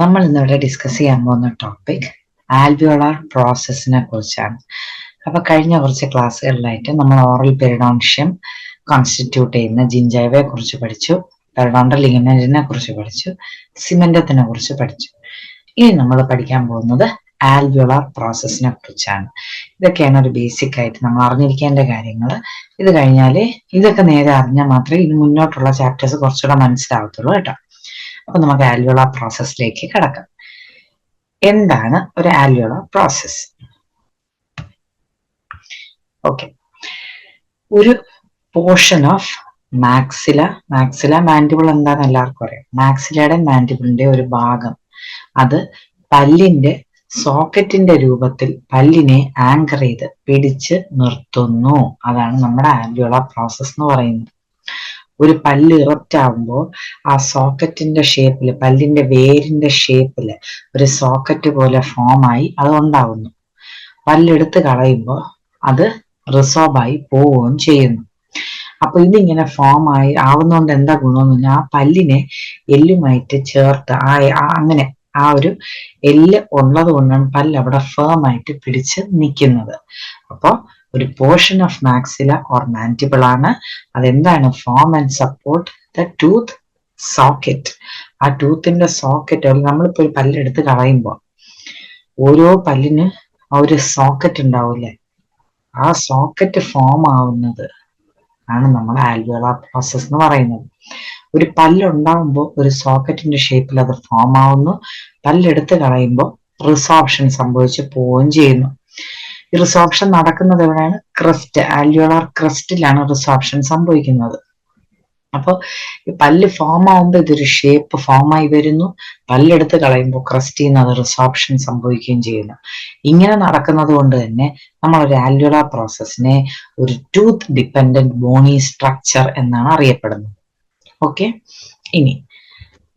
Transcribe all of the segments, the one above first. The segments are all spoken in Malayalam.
നമ്മൾ ഇന്നിവിടെ ഡിസ്കസ് ചെയ്യാൻ പോകുന്ന ടോപ്പിക് ആൽവിയോളാർ പ്രോസസ്സിനെ കുറിച്ചാണ്. അപ്പൊ കഴിഞ്ഞ കുറച്ച് ക്ലാസ്സുകളിലായിട്ട് നമ്മൾ ഓറൽ പെരിഡോൺഷ്യം കോൺസ്റ്റിറ്റ്യൂട്ട് ചെയ്യുന്ന ജിഞ്ചൈവയെ കുറിച്ച് പഠിച്ചു, പെരിഡോണ്ടൽ ലിഗമെന്റിനെ കുറിച്ച് പഠിച്ചു, സിമെന്റത്തിനെ കുറിച്ച് പഠിച്ചു. ഇനി നമ്മൾ പഠിക്കാൻ പോകുന്നത് ആൽവിയോളാർ പ്രോസസ്സിനെ കുറിച്ചാണ്. ഇതൊക്കെയാണ് ഒരു ബേസിക് ആയിട്ട് നമ്മൾ അറിഞ്ഞിരിക്കേണ്ട കാര്യങ്ങൾ. ഇത് കഴിഞ്ഞാൽ ഇതൊക്കെ നേരെ അറിഞ്ഞാൽ മാത്രമേ ഇനി മുന്നോട്ടുള്ള ചാപ്റ്റേഴ്സ് കുറച്ചുകൂടെ മനസ്സിലാവത്തുള്ളൂ കേട്ടോ. അപ്പൊ നമുക്ക് ആൽവിയോളാർ പ്രോസസ്സിലേക്ക് കടക്കാം. എന്താണ് ഒരു ആൽവിയോളാർ പ്രോസസ്? ഓക്കെ, ഒരു പോർഷൻ ഓഫ് മാക്സില മാൻഡിബിൾ എന്താന്ന് എല്ലാവർക്കും അറിയാം. മാക്സിലയുടെ മാൻഡിബിളിന്റെ ഒരു ഭാഗം അത് പല്ലിന്റെ സോക്കറ്റിന്റെ രൂപത്തിൽ പല്ലിനെ ആങ്കർ ചെയ്ത് പിടിച്ച് നിർത്തുന്നു. അതാണ് നമ്മുടെ ആൽവിയോളാർ പ്രോസസ് എന്ന് പറയുന്നത്. ഒരു പല്ല് ഇറപ്റ്റ് ആകുമ്പോൾ ആ സോക്കറ്റിന്റെ ഷേപ്പില്, പല്ലിന്റെ വേരിന്റെ ഷേപ്പില് ഒരു സോക്കറ്റ് പോലെ ഫോം ആയി അത് ഉണ്ടാവുന്നു. പല്ലെടുത്ത് കളയുമ്പോൾ അത് റിസോർബ് ആയി പോവുകയും ചെയ്യുന്നു. അപ്പൊ ഇതിങ്ങനെ ഫോം ആയി ആവുന്നതുകൊണ്ട് എന്താ ഗുണമെന്ന് പറഞ്ഞാൽ ആ പല്ലിനെ എല്ലുമായിട്ട് ചേർത്ത് അങ്ങനെ ആ ഒരു എല്ല് ഉള്ളത് കൊണ്ടാണ് പല്ല് അവിടെ ഫേം ആയിട്ട് പിടിച്ച് നിൽക്കുന്നത്. അപ്പൊ ഒരു portion of maxilla or mandible ആണ്. അതെന്താണ്? Form and support the tooth socket. ആ ടൂത്തിന്റെ സോക്കറ്റ്, നമ്മളിപ്പോ ഒരു പല്ലെടുത്ത് കളയുമ്പോൾ ഓരോ പല്ലിന് ഒരു സോക്കറ്റ് ഉണ്ടാവില്ലേ, ആ സോക്കറ്റ് ഫോം ആവുന്നത് ആണ് നമ്മൾ ആൽവിയോളാർ പ്രോസസ് എന്ന് പറയുന്നത്. ഒരു പല്ലുണ്ടാവുമ്പോൾ ഒരു സോക്കറ്റിന്റെ ഷേപ്പിൽ അത് ഫോം ആവുന്നു. പല്ലെടുത്ത് കളയുമ്പോൾ റിസോർപ്ഷൻ സംഭവിച്ച് പോവുകയും ചെയ്യുന്നു. ഈ റിസോർപ്ഷൻ നടക്കുന്നത് എവിടെയാണ്? ക്രസ്റ്റ്, ആൽവിയോളാർ ക്രസ്റ്റിലാണ് റിസോർപ്ഷൻ സംഭവിക്കുന്നത്. അപ്പൊ ഈ പല്ല് ഫോം ആവുമ്പോൾ ഇതൊരു ഷേപ്പ് ഫോം ആയി വരുന്നു. പല്ലെടുത്ത് കളയുമ്പോൾ ക്രസ്റ്റിൽ നിന്ന് അത് റിസോർപ്ഷൻ സംഭവിക്കുകയും ചെയ്യുന്നു. ഇങ്ങനെ നടക്കുന്നത് കൊണ്ട് തന്നെ നമ്മൾ ഒരു ആൽവിയോളാർ പ്രോസസ്സിനെ ഒരു ടൂത്ത് ഡിപ്പെൻഡന്റ് ബോണി സ്ട്രക്ചർ എന്നാണ് അറിയപ്പെടുന്നത്. ഓക്കെ, ഇനി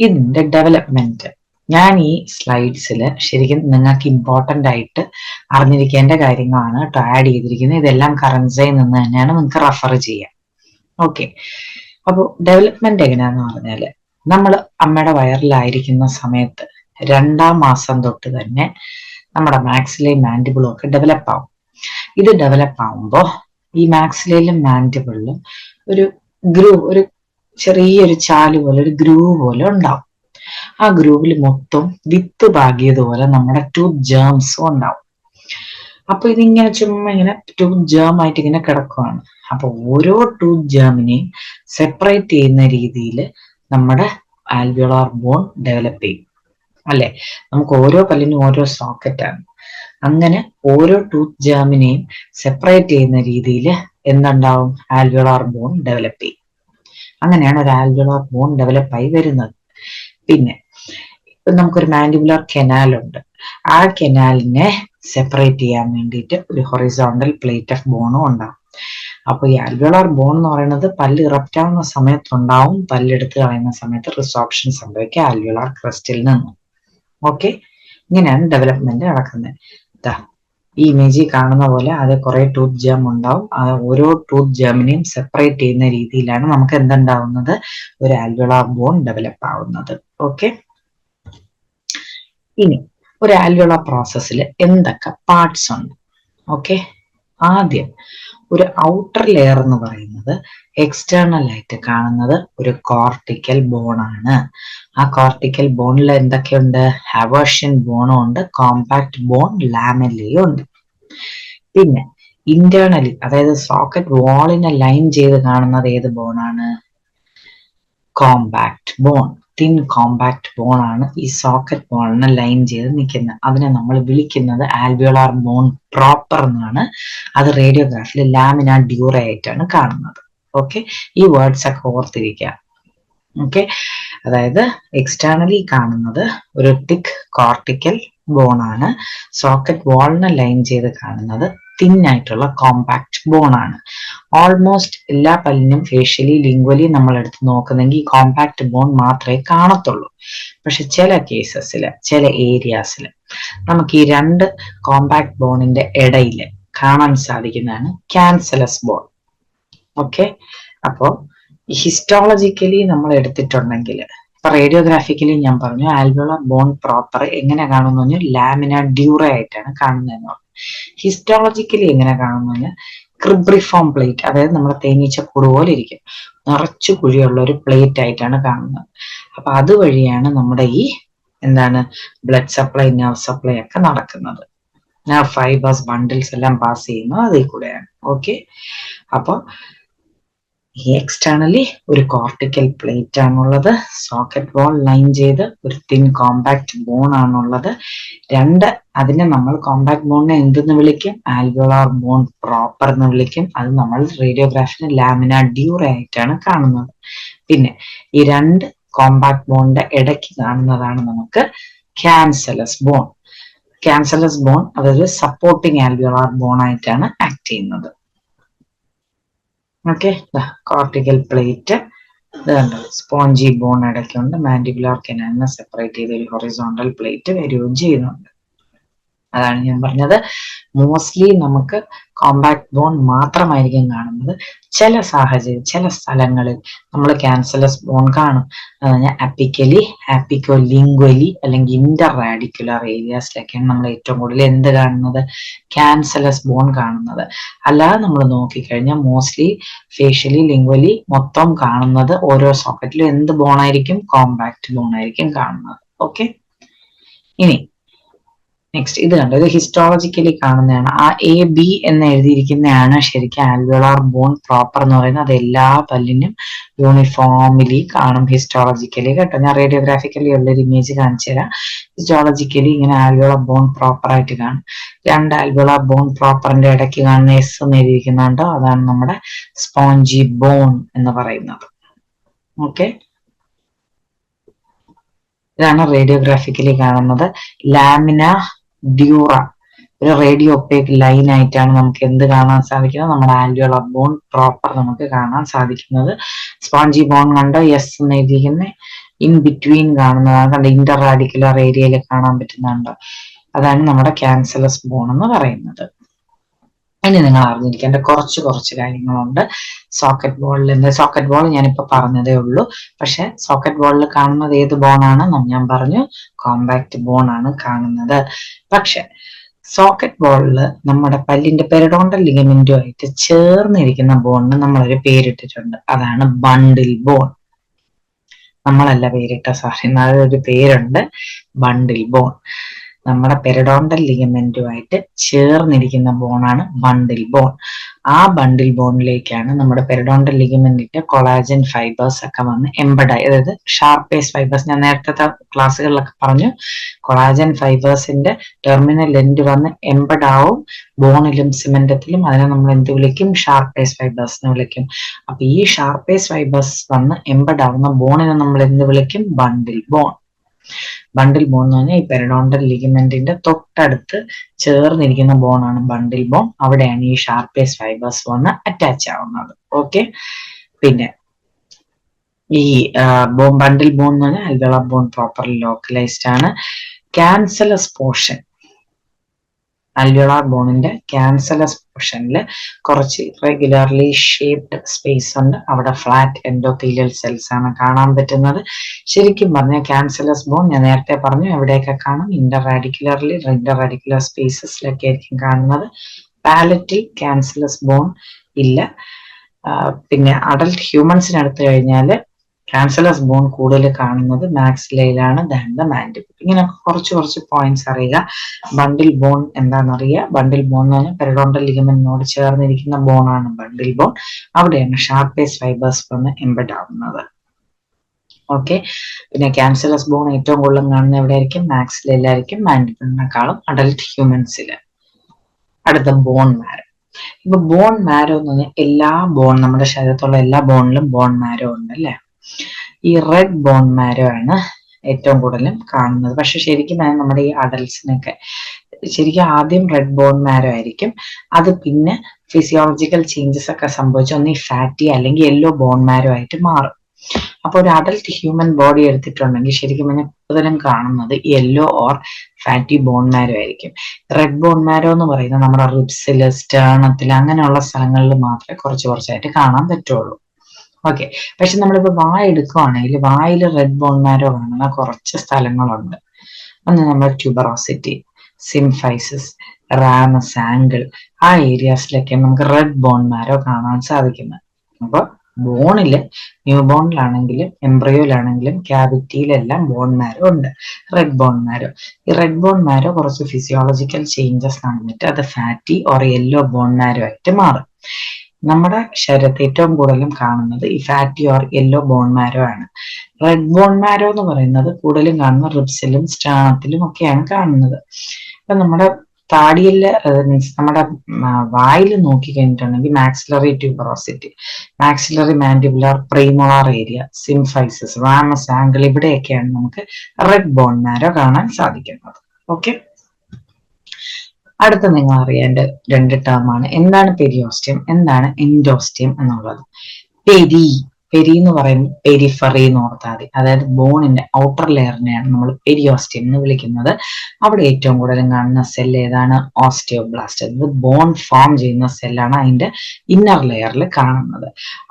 ഇതിന്റെ ഡെവലപ്മെന്റ് ഞാൻ ഈ സ്ലൈഡ്സിൽ ശരിക്കും നിങ്ങൾക്ക് ഇമ്പോർട്ടന്റ് ആയിട്ട് അറിഞ്ഞിരിക്കേണ്ട കാര്യങ്ങളാണ് കേട്ടോ ആഡ് ചെയ്തിരിക്കുന്നത്. ഇതെല്ലാം കറൻസിയിൽ നിന്ന് തന്നെയാണ് നിങ്ങൾക്ക് റെഫർ ചെയ്യാം. ഓക്കെ, അപ്പോൾ ഡെവലപ്മെന്റ് എങ്ങനെയാന്ന് പറഞ്ഞാല് നമ്മൾ അമ്മയുടെ വയറിലായിരിക്കുന്ന സമയത്ത് 2ാം മാസം തൊട്ട് തന്നെ നമ്മുടെ മാക്സിലയും മാൻഡിബിളും ഒക്കെ ഡെവലപ്പ് ആവും. ഇത് ഡെവലപ്പ് ആവുമ്പോൾ ഈ മാക്സിലയിലും മാൻഡിബിളിലും ഒരു ചെറിയൊരു ചാല് പോലെ, ഒരു ഗ്രൂവ് പോലെ ഉണ്ടാവും. ആ ഗ്രൂവിൽ മൊത്തം വിത്ത് പാകിയതുപോലെ നമ്മുടെ ടൂത്ത് ജേംസും ഉണ്ടാവും. അപ്പൊ ഇതിങ്ങനെ ചുമ്മാ ഇങ്ങനെ ടൂത്ത് ജേം ആയിട്ട് ഇങ്ങനെ കിടക്കുവാണ്. അപ്പൊ ഓരോ ടൂത്ത് ജേമിനെയും സെപ്പറേറ്റ് ചെയ്യുന്ന രീതിയിൽ നമ്മുടെ ആൽവിയോളാർ ബോൺ ഡെവലപ്പ് ചെയ്യും അല്ലെ. നമുക്ക് ഓരോ പല്ലിനും ഓരോ സോക്കറ്റാണ്. അങ്ങനെ ഓരോ ടൂത്ത് ജേമിനെയും സെപ്പറേറ്റ് ചെയ്യുന്ന രീതിയിൽ എന്തുണ്ടാവും? ആൽവിയോളാർ ബോൺ ഡെവലപ്പ് ചെയ്യും. അങ്ങനെയാണ് ഒരു ആൽവിയോളാർ ബോൺ ഡെവലപ്പ് ആയി വരുന്നത്. പിന്നെ ഇപ്പൊ നമുക്കൊരു മാൻഡിബുലർ കനാൽ ഉണ്ട്. ആ കനാലിനെ സെപ്പറേറ്റ് ചെയ്യാൻ വേണ്ടിയിട്ട് ഒരു ഹൊറിസോണ്ടൽ പ്ലേറ്റ് ഓഫ് ബോണും ഉണ്ടാവും. അപ്പൊ ഈ ആൽവിയോളാർ ബോൺ എന്ന് പറയുന്നത് പല്ല് ഇറപ്റ്റ് ആവുന്ന സമയത്തുണ്ടാവും, പല്ലെടുത്ത് കളയുന്ന സമയത്ത് റിസോർപ്ഷൻ സംഭവിക്കുക ആൽവിയോളാർ ക്രസ്റ്റിൽ നിന്നും. ഓക്കെ, ഇങ്ങനെയാണ് ഡെവലപ്മെന്റ് നടക്കുന്നത്. ഈ ഇമേജിൽ കാണുന്ന പോലെ അത് കുറെ ടൂത്ത് ജേം ഉണ്ടാവും. ഓരോ ടൂത്ത് ജേമിനെയും സെപ്പറേറ്റ് ചെയ്യുന്ന രീതിയിലാണ് നമുക്ക് എന്തുണ്ടാവുന്നത്? ഒരു ആൽവിയോളാർ ബോൺ ഡെവലപ്പ് ആവുന്നത്. ഓക്കെ, ഇനി ഒരു ആൽവിയോളാർ പ്രോസസ്സിൽ എന്തൊക്കെ പാർട്സ് ഉണ്ട്? ഓക്കെ, ആദ്യം ഒരു ഔട്ടർ ലെയർ എന്ന് പറയുന്നത് എക്സ്റ്റേണൽ ആയിട്ട് കാണുന്നത് ഒരു കോർട്ടിക്കൽ ബോൺ ആണ്. ആ കോർട്ടിക്കൽ ബോണിൽ എന്തൊക്കെയുണ്ട്? ഹവേർഷ്യൻ ബോണും ഉണ്ട്, കോമ്പാക്ട് ബോൺ, ലാമെല്ലയും ഉണ്ട്. പിന്നെ ഇന്റേണലി, അതായത് സോക്കറ്റ് വാളിനെ ലൈൻ ചെയ്ത് കാണുന്നത് ഏത് ബോണാണ്? Compact bone. Thin compact bone ആണ് ഈ സോക്കറ്റ് ബോണിനെ ലൈൻ ചെയ്ത് നിൽക്കുന്നത്. അതിനെ നമ്മൾ വിളിക്കുന്നത് ആൽവിയോളാർ ബോൺ പ്രോപ്പർ എന്നാണ്. അത് റേഡിയോഗ്രാഫിൽ ലാമിന ഡ്യൂറ ആയിട്ടാണ് കാണുന്നത്. ഓക്കെ, ഈ വേർഡ്സ് ഒക്കെ ഓർത്തിരിക്കുക. ഓക്കെ, അതായത് എക്സ്റ്റേണലി കാണുന്നത് ഒരു തിക്ക് കോർട്ടിക്കൽ ബോൺ ആണ്. സോക്കറ്റ് വാളിനെ ലൈൻ ചെയ്ത് കാണുന്നത് തിൻ ആയിട്ടുള്ള കോമ്പാക്ട് ബോൺ ആണ്. ഓൾമോസ്റ്റ് എല്ലാ പല്ലിനും ഫേഷ്യലി ലിംഗ്വലി നമ്മൾ എടുത്ത് നോക്കുന്നെങ്കിൽ ഈ കോമ്പാക്ട് ബോൺ മാത്രമേ കാണത്തുള്ളൂ. പക്ഷെ ചില കേസസിൽ, ചില ഏരിയാസിൽ നമുക്ക് ഈ 2 കോമ്പാക്ട് ബോണിന്റെ ഇടയിൽ കാണാൻ സാധിക്കുന്നതാണ് ക്യാൻസലസ് ബോൺ. ഓക്കെ, അപ്പോ ഹിസ്റ്റോളജിക്കലി നമ്മൾ എടുത്തിട്ടുണ്ടെങ്കിൽ റേഡിയോഗ്രാഫിക്കലി ഞാൻ പറഞ്ഞു ആൽവിയോളാർ ബോൺ പ്രോപ്പർ എങ്ങനെ കാണുന്നു പറഞ്ഞാൽ ലാമിന ഡ്യൂറ ആയിട്ടാണ് കാണുന്നതെന്ന് പറഞ്ഞു. ഹിസ്റ്റോളജിക്കലി എങ്ങനെ കാണുന്നു ക്രിബ്രിഫോം പ്ലേറ്റ്, അതായത് നമ്മുടെ തേനീച്ചക്കൂട് പോലെ ഇരിക്കും, നിറച്ചു കുഴിയുള്ള ഒരു പ്ലേറ്റ് ആയിട്ടാണ് കാണുന്നത്. അപ്പൊ അതുവഴിയാണ് നമ്മുടെ ഈ എന്താണ് ബ്ലഡ് സപ്ലൈ, നെർവ് സപ്ലൈ ഒക്കെ നടക്കുന്നത്. നെർവ് ഫൈബേഴ്സ്, ബണ്ടിൽസ് എല്ലാം പാസ് ചെയ്യുന്നത് അതിൽ കൂടെയാണ്. ഓക്കെ, അപ്പൊ എക്സ്റ്റേണലി ഒരു കോർട്ടിക്കൽ പ്ലേറ്റ് ആണുള്ളത്, സോക്കറ്റ് വാൾ ലൈൻ ചെയ്ത് ഒരു തിൻ കോമ്പാക്ട് ബോൺ ആണുള്ളത്. അതിനെ നമ്മൾ കോമ്പാക്ട് ബോണിനെ എന്തെന്ന് വിളിക്കും? ആൽവിയോളാർ ബോൺ പ്രോപ്പർ എന്ന് വിളിക്കും. അത് നമ്മൾ റേഡിയോഗ്രാഫിന് ലാമിന ഡ്യൂറ ആയിട്ടാണ് കാണുന്നത്. പിന്നെ ഈ രണ്ട് കോമ്പാക്ട് ബോണിന്റെ ഇടയ്ക്ക് കാണുന്നതാണ് നമുക്ക് ക്യാൻസലസ് ബോൺ. ക്യാൻസലസ് ബോൺ അതൊരു സപ്പോർട്ടിങ് ആൽവിയോളാർ ബോൺ ആയിട്ടാണ് ആക്ട് ചെയ്യുന്നത്. ഓക്കെ, കോർട്ടിക്കൽ പ്ലേറ്റ് ഇത് കണ്ടോ, സ്പോഞ്ചി ബോൺ ഇടയ്ക്കുണ്ട്, മാൻഡിബുലാർ കനാലിനെ സെപ്പറേറ്റ് ചെയ്ത് ഒരു ഹൊറിസോണ്ടൽ പ്ലേറ്റ് വരികയും ചെയ്യുന്നുണ്ട്. അതാണ് ഞാൻ പറഞ്ഞത്, മോസ്റ്റ്ലി നമുക്ക് കോമ്പാക്ട് ബോൺ മാത്രമായിരിക്കും കാണുന്നത്. ചില സാഹചര്യം, ചില സ്ഥലങ്ങളിൽ നമ്മൾ ക്യാൻസലസ് ബോൺ കാണും. അപ്പിക്കലി, ആപ്പിക്കോ ലിംഗ്വലി അല്ലെങ്കിൽ ഇന്റർ റാഡിക്കുലർ ഏരിയാസിലൊക്കെയാണ് നമ്മൾ ഏറ്റവും കൂടുതൽ എന്ത് കാണുന്നത്? ക്യാൻസലസ് ബോൺ കാണുന്നത്. അല്ലാതെ നമ്മൾ നോക്കിക്കഴിഞ്ഞാൽ മോസ്റ്റ്ലി ഫേഷ്യലി, ലിംഗ്വലി മൊത്തം കാണുന്നത് ഓരോ സോക്കറ്റിലും എന്ത് ബോൺ ആയിരിക്കും? കോമ്പാക്ട് ബോൺ ആയിരിക്കും കാണുന്നത്. ഓക്കെ, ഇനി നെക്സ്റ്റ് ഇത് കണ്ടോ, ഇത് ഹിസ്റ്റോളജിക്കലി കാണുന്നതാണ്. ആ എ ബി എന്ന് എഴുതിയിരിക്കുന്നതാണ് ശരിക്കും ആൽവിയോളാർ ബോൺ പ്രോപ്പർ എന്ന് പറയുന്നത്. അത് എല്ലാ പല്ലിനും യൂണിഫോമിലി കാണും ഹിസ്റ്റോളജിക്കലി കേട്ടോ. ഞാൻ റേഡിയോഗ്രാഫിക്കലി ഉള്ളൊരു ഇമേജ് കാണിച്ചു തരാം. ഹിസ്റ്റോളജിക്കലി ഇങ്ങനെ ആൽവിയോളാർ ബോൺ പ്രോപ്പർ ആയിട്ട് കാണും. രണ്ട് ആൽവിയോളാർ ബോൺ പ്രോപ്പറിന്റെ ഇടയ്ക്ക് കാണുന്ന എസ് എന്ന് എഴുതിയിരിക്കുന്നുണ്ടോ, അതാണ് നമ്മുടെ സ്പോഞ്ചി ബോൺ എന്ന് പറയുന്നത്. ഓക്കെ, ഇതാണ് റേഡിയോഗ്രാഫിക്കലി കാണുന്നത്. ലാമിന ഡ്യൂറ ഒരു റേഡിയോ ഒപ്പേക്ക് ലൈൻ ആയിട്ടാണ് നമുക്ക് എന്ത് കാണാൻ സാധിക്കുന്നത്? നമ്മുടെ ആൽവിയോളാർ ബോൺ പ്രോപ്പർ നമുക്ക് കാണാൻ സാധിക്കുന്നത്. സ്പോഞ്ചി ബോൺ കണ്ടോ, എസ് എന്ന് എഴുതിയിരിക്കുന്ന ഇൻ ബിറ്റ്വീൻ കാണുന്നതാണ്, കണ്ടോ ഇന്റർ റാഡിക്കുലർ ഏരിയയിൽ കാണാൻ പറ്റുന്നുണ്ടോ, അതാണ് നമ്മുടെ ക്യാൻസലസ് ബോൺ എന്ന് പറയുന്നത്. ഇനി നിങ്ങൾ അറിഞ്ഞിരിക്കേണ്ട കുറച്ച് കാര്യങ്ങളുണ്ട് സോക്കറ്റ് ബോളിൽ. സോക്കറ്റ് ബോൾ ഞാനിപ്പോ പറഞ്ഞതേ ഉള്ളൂ, പക്ഷെ സോക്കറ്റ് ബോളിൽ കാണുന്നത് ഏത് ബോണാണ്? ഞാൻ പറഞ്ഞു കോമ്പാക്ട് ബോൺ ആണ് കാണുന്നത്. പക്ഷെ സോക്കറ്റ് ബോളിൽ നമ്മുടെ പല്ലിന്റെ പെരിഡോണ്ടൽ ലിഗമെന്റുമായിട്ട് ചേർന്നിരിക്കുന്ന ബോണിന് നമ്മളൊരു പേരിട്ടിട്ടുണ്ട്, അതാണ് ബണ്ടിൽ ബോൺ. നമ്മളല്ല പേരിട്ട, സോറി, ഒരു പേരുണ്ട്, ബണ്ടിൽ ബോൺ. നമ്മുടെ പെരിഡോണ്ടൽ ലിഗമെന്റുമായിട്ട് ചേർന്നിരിക്കുന്ന ബോണാണ് ബണ്ടിൽ ബോൺ. ആ ബണ്ടിൽ ബോണിലേക്കാണ് നമ്മുടെ പെരിഡോണ്ടൽ ലിഗമെന്റിന്റെ കൊളാജൻ ഫൈബേഴ്സ് ഒക്കെ വന്ന് എംബഡായി, അതായത് ഷാർപ്പേസ് ഫൈബേഴ്സ്, ഞാൻ നേരത്തെ ക്ലാസ്സുകളിലൊക്കെ പറഞ്ഞു, കൊളാജൻ ഫൈബേഴ്സിന്റെ ടെർമിനൽ എൻഡ് വന്ന് എംബഡാവും ബോണിലും സിമെന്റത്തിലും. അതിനെ നമ്മൾ എന്ത് വിളിക്കും? ഷാർപ്പേസ് ഫൈബേഴ്സ് എന്ന് വിളിക്കും. അപ്പൊ ഈ ഷാർപ്പേസ് ഫൈബേഴ്സ് വന്ന് എംബഡാവുന്ന ബോണിനെ നമ്മൾ എന്ത് വിളിക്കും? ബണ്ടിൽ ബോൺ. ബണ്ടിൽ ബോൺ എന്ന് പറഞ്ഞാൽ ഈ പെരിഡോണ്ടൽ ലിഗമെന്റിന്റെ തൊട്ടടുത്ത് ചേർന്നിരിക്കുന്ന ബോണാണ് ബണ്ടിൽ ബോൺ. അവിടെയാണ് ഈ ഷാർപ്പേസ് ഫൈബേഴ്സ് വന്ന് അറ്റാച്ച് ആവുന്നത്. ഓക്കെ, പിന്നെ ഈ ബണ്ടിൽ ബോൺ എന്ന് പറഞ്ഞാൽ ആൽവിയോളാർ ബോൺ പ്രോപ്പർലി ലോക്കലൈസ്ഡ് ആണ്. ക്യാൻസലസ് പോർഷൻ, ആൽവിയോളാർ ബോണിന്റെ ക്യാൻസലസ് പോർഷനിൽ കുറച്ച് റെഗുലർലി ഷേപ്ഡ് സ്പേസ് ഉണ്ട്. അവിടെ ഫ്ലാറ്റ് എൻഡോത്തീലിയൽ സെൽസ് ആണ് കാണാൻ പറ്റുന്നത്. ശരിക്കും പറഞ്ഞാൽ ക്യാൻസലസ് ബോൺ ഞാൻ നേരത്തെ പറഞ്ഞു എവിടെയൊക്കെ കാണും? ഇന്റർ റാഡിക്കുലർ സ്പേസസിലൊക്കെ ആയിരിക്കും കാണുന്നത്. പാലറ്റിൽ ക്യാൻസലസ് ബോൺ ഇല്ല. പിന്നെ അഡൽട്ട് ഹ്യൂമൻസിന് എടുത്തു കഴിഞ്ഞാൽ ക്യാൻസലസ് ബോൺ കൂടുതൽ കാണുന്നത് മാക്സിലയിലാണ് ദാൻ ദ മാൻഡിബിൾ. ഇങ്ങനെ കുറച്ച് പോയിന്റ്സ് അറിയുക. ബണ്ടിൽ ബോൺ എന്താണെന്നറിയുക. ബണ്ടിൽ ബോൺ എന്ന് പറഞ്ഞാൽ പെരിഡോണ്ടൽ ലിഗമെന്റിനോട് ചേർന്നിരിക്കുന്ന ബോണാണ് ബണ്ടിൽ ബോൺ. അവിടെയാണ് ഷാർപ്പേസ് ഫൈബേഴ്സ് വന്ന് എംബഡ് ആവുന്നത്. ഓക്കെ, പിന്നെ ക്യാൻസലസ് ബോൺ ഏറ്റവും കൂടുതൽ കാണുന്നത് എവിടെയായിരിക്കും? മാക്സിലയിലായിരിക്കും, മാൻഡിബിളിനെക്കാളും അഡൽട്ട് ഹ്യൂമൻസിൽ. അടുത്ത ബോൺ മാരോ. ഇപ്പൊ ബോൺ മാരോ എന്ന് പറഞ്ഞാൽ എല്ലാ ബോൺ, നമ്മുടെ ശരീരത്തുള്ള എല്ലാ ബോണിലും ബോൺ മാരോ ഉണ്ട് അല്ലെ. ഈ റെഡ് ബോൺ മാരോ ആണ് ഏറ്റവും കൂടുതലും കാണുന്നത്. പക്ഷെ ശരിക്കും നമ്മുടെ ഈ അഡൽട്സിനൊക്കെ ശരിക്കും ആദ്യം റെഡ് ബോൺ മാരോ ആയിരിക്കും. അത് പിന്നെ ഫിസിയോളജിക്കൽ ചേഞ്ചസ് ഒക്കെ സംഭവിച്ച് ഒന്ന് ഈ ഫാറ്റി അല്ലെങ്കിൽ യെല്ലോ ബോൺ മാരോ ആയിട്ട് മാറും. അപ്പൊ ഒരു അഡൽട്ട് ഹ്യൂമൻ ബോഡി എടുത്തിട്ടുണ്ടെങ്കിൽ ശരിക്കും കൂടുതലും കാണുന്നത് yellow or fatty bone marrow ആയിരിക്കും. റെഡ് ബോൺ മാരോ എന്ന് പറയുന്നത് നമ്മുടെ റിബ്സില്, സ്റ്റേണത്തില് അങ്ങനെയുള്ള സ്ഥലങ്ങളിൽ മാത്രമേ കുറച്ചായിട്ട് കാണാൻ പറ്റുള്ളൂ. ഓക്കെ. പക്ഷെ നമ്മളിപ്പോ വായ എടുക്കുവാണെങ്കിൽ വായിൽ റെഡ് ബോൺ മാരോ കാണുന്ന കുറച്ച് സ്ഥലങ്ങളുണ്ട്. ഒന്ന് നമ്മുടെ ട്യൂബറോസിറ്റി, സിംഫൈസിസ്, റാമസ് ആംഗിൾ, ആ ഏരിയാസിലൊക്കെ നമുക്ക് റെഡ് ബോൺ മാരോ കാണാൻ സാധിക്കുന്നത്. അപ്പൊ ബോണില്, ന്യൂ ബോണിലാണെങ്കിലും എംബ്രിയോയിലാണെങ്കിലും ക്യാവിറ്റിയിലെല്ലാം ബോൺ മാരോ ഉണ്ട്, റെഡ് ബോൺ മാരോ. ഈ റെഡ് ബോൺ മാരോ കുറച്ച് ഫിസിയോളജിക്കൽ ചേഞ്ചസ് നടന്നിട്ട് അത് fatty or yellow bone marrow ആയിട്ട് മാറും. നമ്മുടെ ശരീരത്തിൽ ഏറ്റവും കൂടുതലും കാണുന്നത് ഈ fatty or yellow bone marrow ആണ്. റെഡ് ബോൺ മാരോ എന്ന് പറയുന്നത് കൂടുതലും കാണുന്ന റിബ്സിലും സ്റ്റേണത്തിലും ഒക്കെയാണ് കാണുന്നത്. അപ്പൊ നമ്മുടെ താടിയില് മീൻസ് നമ്മുടെ വായിൽ നോക്കി കഴിഞ്ഞിട്ടുണ്ടെങ്കിൽ maxillary tuberosity, maxillary mandibular premolar area, symphysis, ramus angle, ഇവിടെയൊക്കെയാണ് നമുക്ക് റെഡ് ബോൺ മാരോ കാണാൻ സാധിക്കുന്നത്. ഓക്കെ. അടുത്ത നിങ്ങൾ അറിയേണ്ട രണ്ട് ടേമാണ്. എന്താണ് പെരിയോസ്റ്റിയം, എന്താണ് എൻഡോസ്റ്റിയം എന്നുള്ളത്. പെരി എന്ന് പറയുന്നത് പെരിഫറി എന്ന് ഓർത്താൽ മതി. അതായത് ബോണിന്റെ ഔട്ടർ ലെയറിനെയാണ് നമ്മൾ പെരിയോസ്റ്റിയം എന്ന് വിളിക്കുന്നത്. അവിടെ ഏറ്റവും കൂടുതൽ കാണുന്ന സെൽ ഏതാണ്? ഓസ്റ്റിയോബ്ലാസ്റ്റ്. അത് ബോൺ ഫോം ചെയ്യുന്ന സെല്ലാണ് അതിന്റെ ഇന്നർ ലെയറിൽ കാണുന്നത്.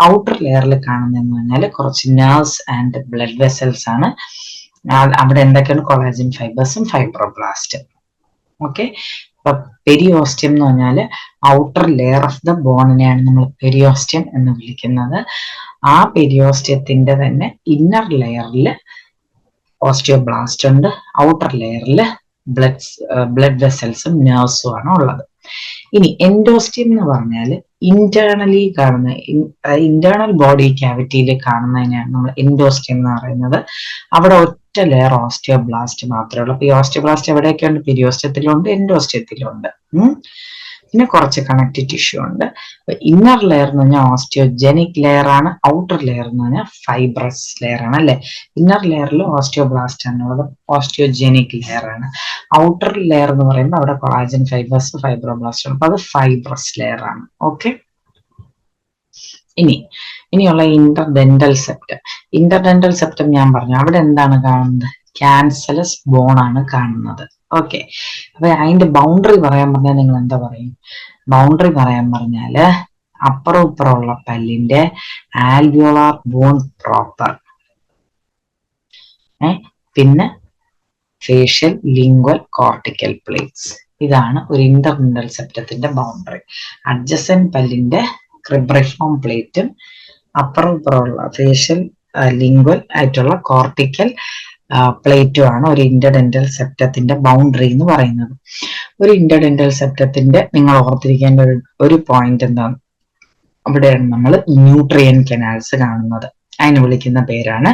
ഔട്ടർ ലെയറിൽ കാണുന്നതെന്ന് പറഞ്ഞാൽ കുറച്ച് നെർവ്സ് ആൻഡ് ബ്ലഡ് വെസൽസ് ആണ്. അവിടെ എന്തൊക്കെയാണ്? കൊളാജൻ ഫൈബേഴ്സും ഫൈബ്രോബ്ലാസ്റ്റ്. ഓക്കെ. അപ്പൊ പെരിയോസ്റ്റിയം എന്ന് പറഞ്ഞാൽ ഔട്ടർ ലെയർ ഓഫ് ദ ബോണിനെയാണ് നമ്മൾ പെരിയോസ്റ്റിയം എന്ന് വിളിക്കുന്നത്. ആ പെരിയോസ്റ്റിയത്തിന്റെ തന്നെ ഇന്നർ ലെയറിൽ ഓസ്റ്റിയോബ്ലാസ്റ്റ് ഉണ്ട്, ഔട്ടർ ലെയറിൽ ബ്ലഡ് വെസൽസും നെർവ്സും ആണ് ഉള്ളത്. ഇനി എൻഡോസ്റ്റിയം എന്ന് പറഞ്ഞാൽ ഇന്റേണലി കാണുന്ന, ഇന്റേണൽ ബോഡി ക്യാവിറ്റിയിൽ കാണുന്നതിനെയാണ് നമ്മൾ എൻഡോസ്റ്റിയം എന്ന് പറയുന്നത്. അവിടെ ഒറ്റ ലെയർ ഓസ്റ്റിയോബ്ലാസ്റ്റ് മാത്രമേ ഉള്ളൂ. അപ്പൊ ഈ ഓസ്റ്റിയോബ്ലാസ്റ്റ് എവിടെയൊക്കെ ഉണ്ട്? പെരിയോസ്റ്റിയത്തിലുണ്ട്, എൻഡോസ്റ്റിയത്തിലുണ്ട്. പിന്നെ കുറച്ച് കണക്റ്റീവ് ടിഷ്യൂ ഉണ്ട്. ഇന്നർ ലെയർ എന്ന് പറഞ്ഞാൽ ഓസ്റ്റിയോജെനിക് ലെയർ ആണ്, ഔട്ടർ ലെയർ എന്ന് പറഞ്ഞാൽ ഫൈബ്രസ് ലെയർ ആണ് അല്ലെ. ഇന്നർ ലെയറിൽ ഓസ്റ്റിയോബ്ലാസ്റ്റ് ആണുള്ളത്, ഓസ്റ്റിയോജെനിക് ലെയർ ആണ്. ഔട്ടർ ലെയർ എന്ന് പറയുമ്പോൾ അവിടെ കൊളാജൻ ഫൈബേഴ്സ്, ഫൈബ്രോബ്ലാസ്റ്റ് ആണ്. അപ്പൊ അത് ഫൈബ്രസ് ലെയർ ആണ്. ഓക്കെ. ഇനിയുള്ള ഇന്റർഡെന്റൽ സെപ്റ്റം. ഇന്റർഡെന്റൽ സെപ്റ്റം ഞാൻ പറഞ്ഞു, അവിടെ എന്താണ് കാണുന്നത്? ക്യാൻസലസ് ബോൺ ആണ് കാണുന്നത്. ഓക്കെ. അപ്പൊ അതിന്റെ ബൗണ്ടറി പറയാൻ പറഞ്ഞാൽ നിങ്ങൾ എന്താ പറയും? ബൗണ്ടറി പറയാൻ പറഞ്ഞാല് അപ്പുറം ഇപ്പുറമുള്ള പല്ലിന്റെ ആൽവിയോളാർ ബോൺ പ്രോപ്പർ, പിന്നെ ഫേഷ്യൽ, ലിംഗ്വൽ, കോർട്ടിക്കൽ പ്ലേറ്റ്സ്. ഇതാണ് ഒരു ഇന്റർഡെന്റൽ സെപ്റ്റത്തിന്റെ ബൗണ്ടറി. അഡ്ജസന്റ് പല്ലിന്റെ ക്രിബ്രിഫോം പ്ലേറ്റും അപ്പുറം ഇപ്പുറമുള്ള ഫേഷ്യൽ, ലിംഗ്വൽ ആയിട്ടുള്ള കോർട്ടിക്കൽ പ്ലേറ്റും ആണ് ഒരു ഇന്റർഡെന്റൽ സെപ്റ്റത്തിന്റെ ബൗണ്ടറി എന്ന് പറയുന്നത്. ഒരു ഇന്റർഡെന്റൽ സെപ്റ്റത്തിന്റെ നിങ്ങൾ ഓർത്തിരിക്കേണ്ട ഒരു പോയിന്റ് എന്താണ്? അവിടെയാണ് നമ്മൾ ന്യൂട്രിയൻ കനാൽസ് കാണുന്നത്. അതിന് വിളിക്കുന്ന പേരാണ്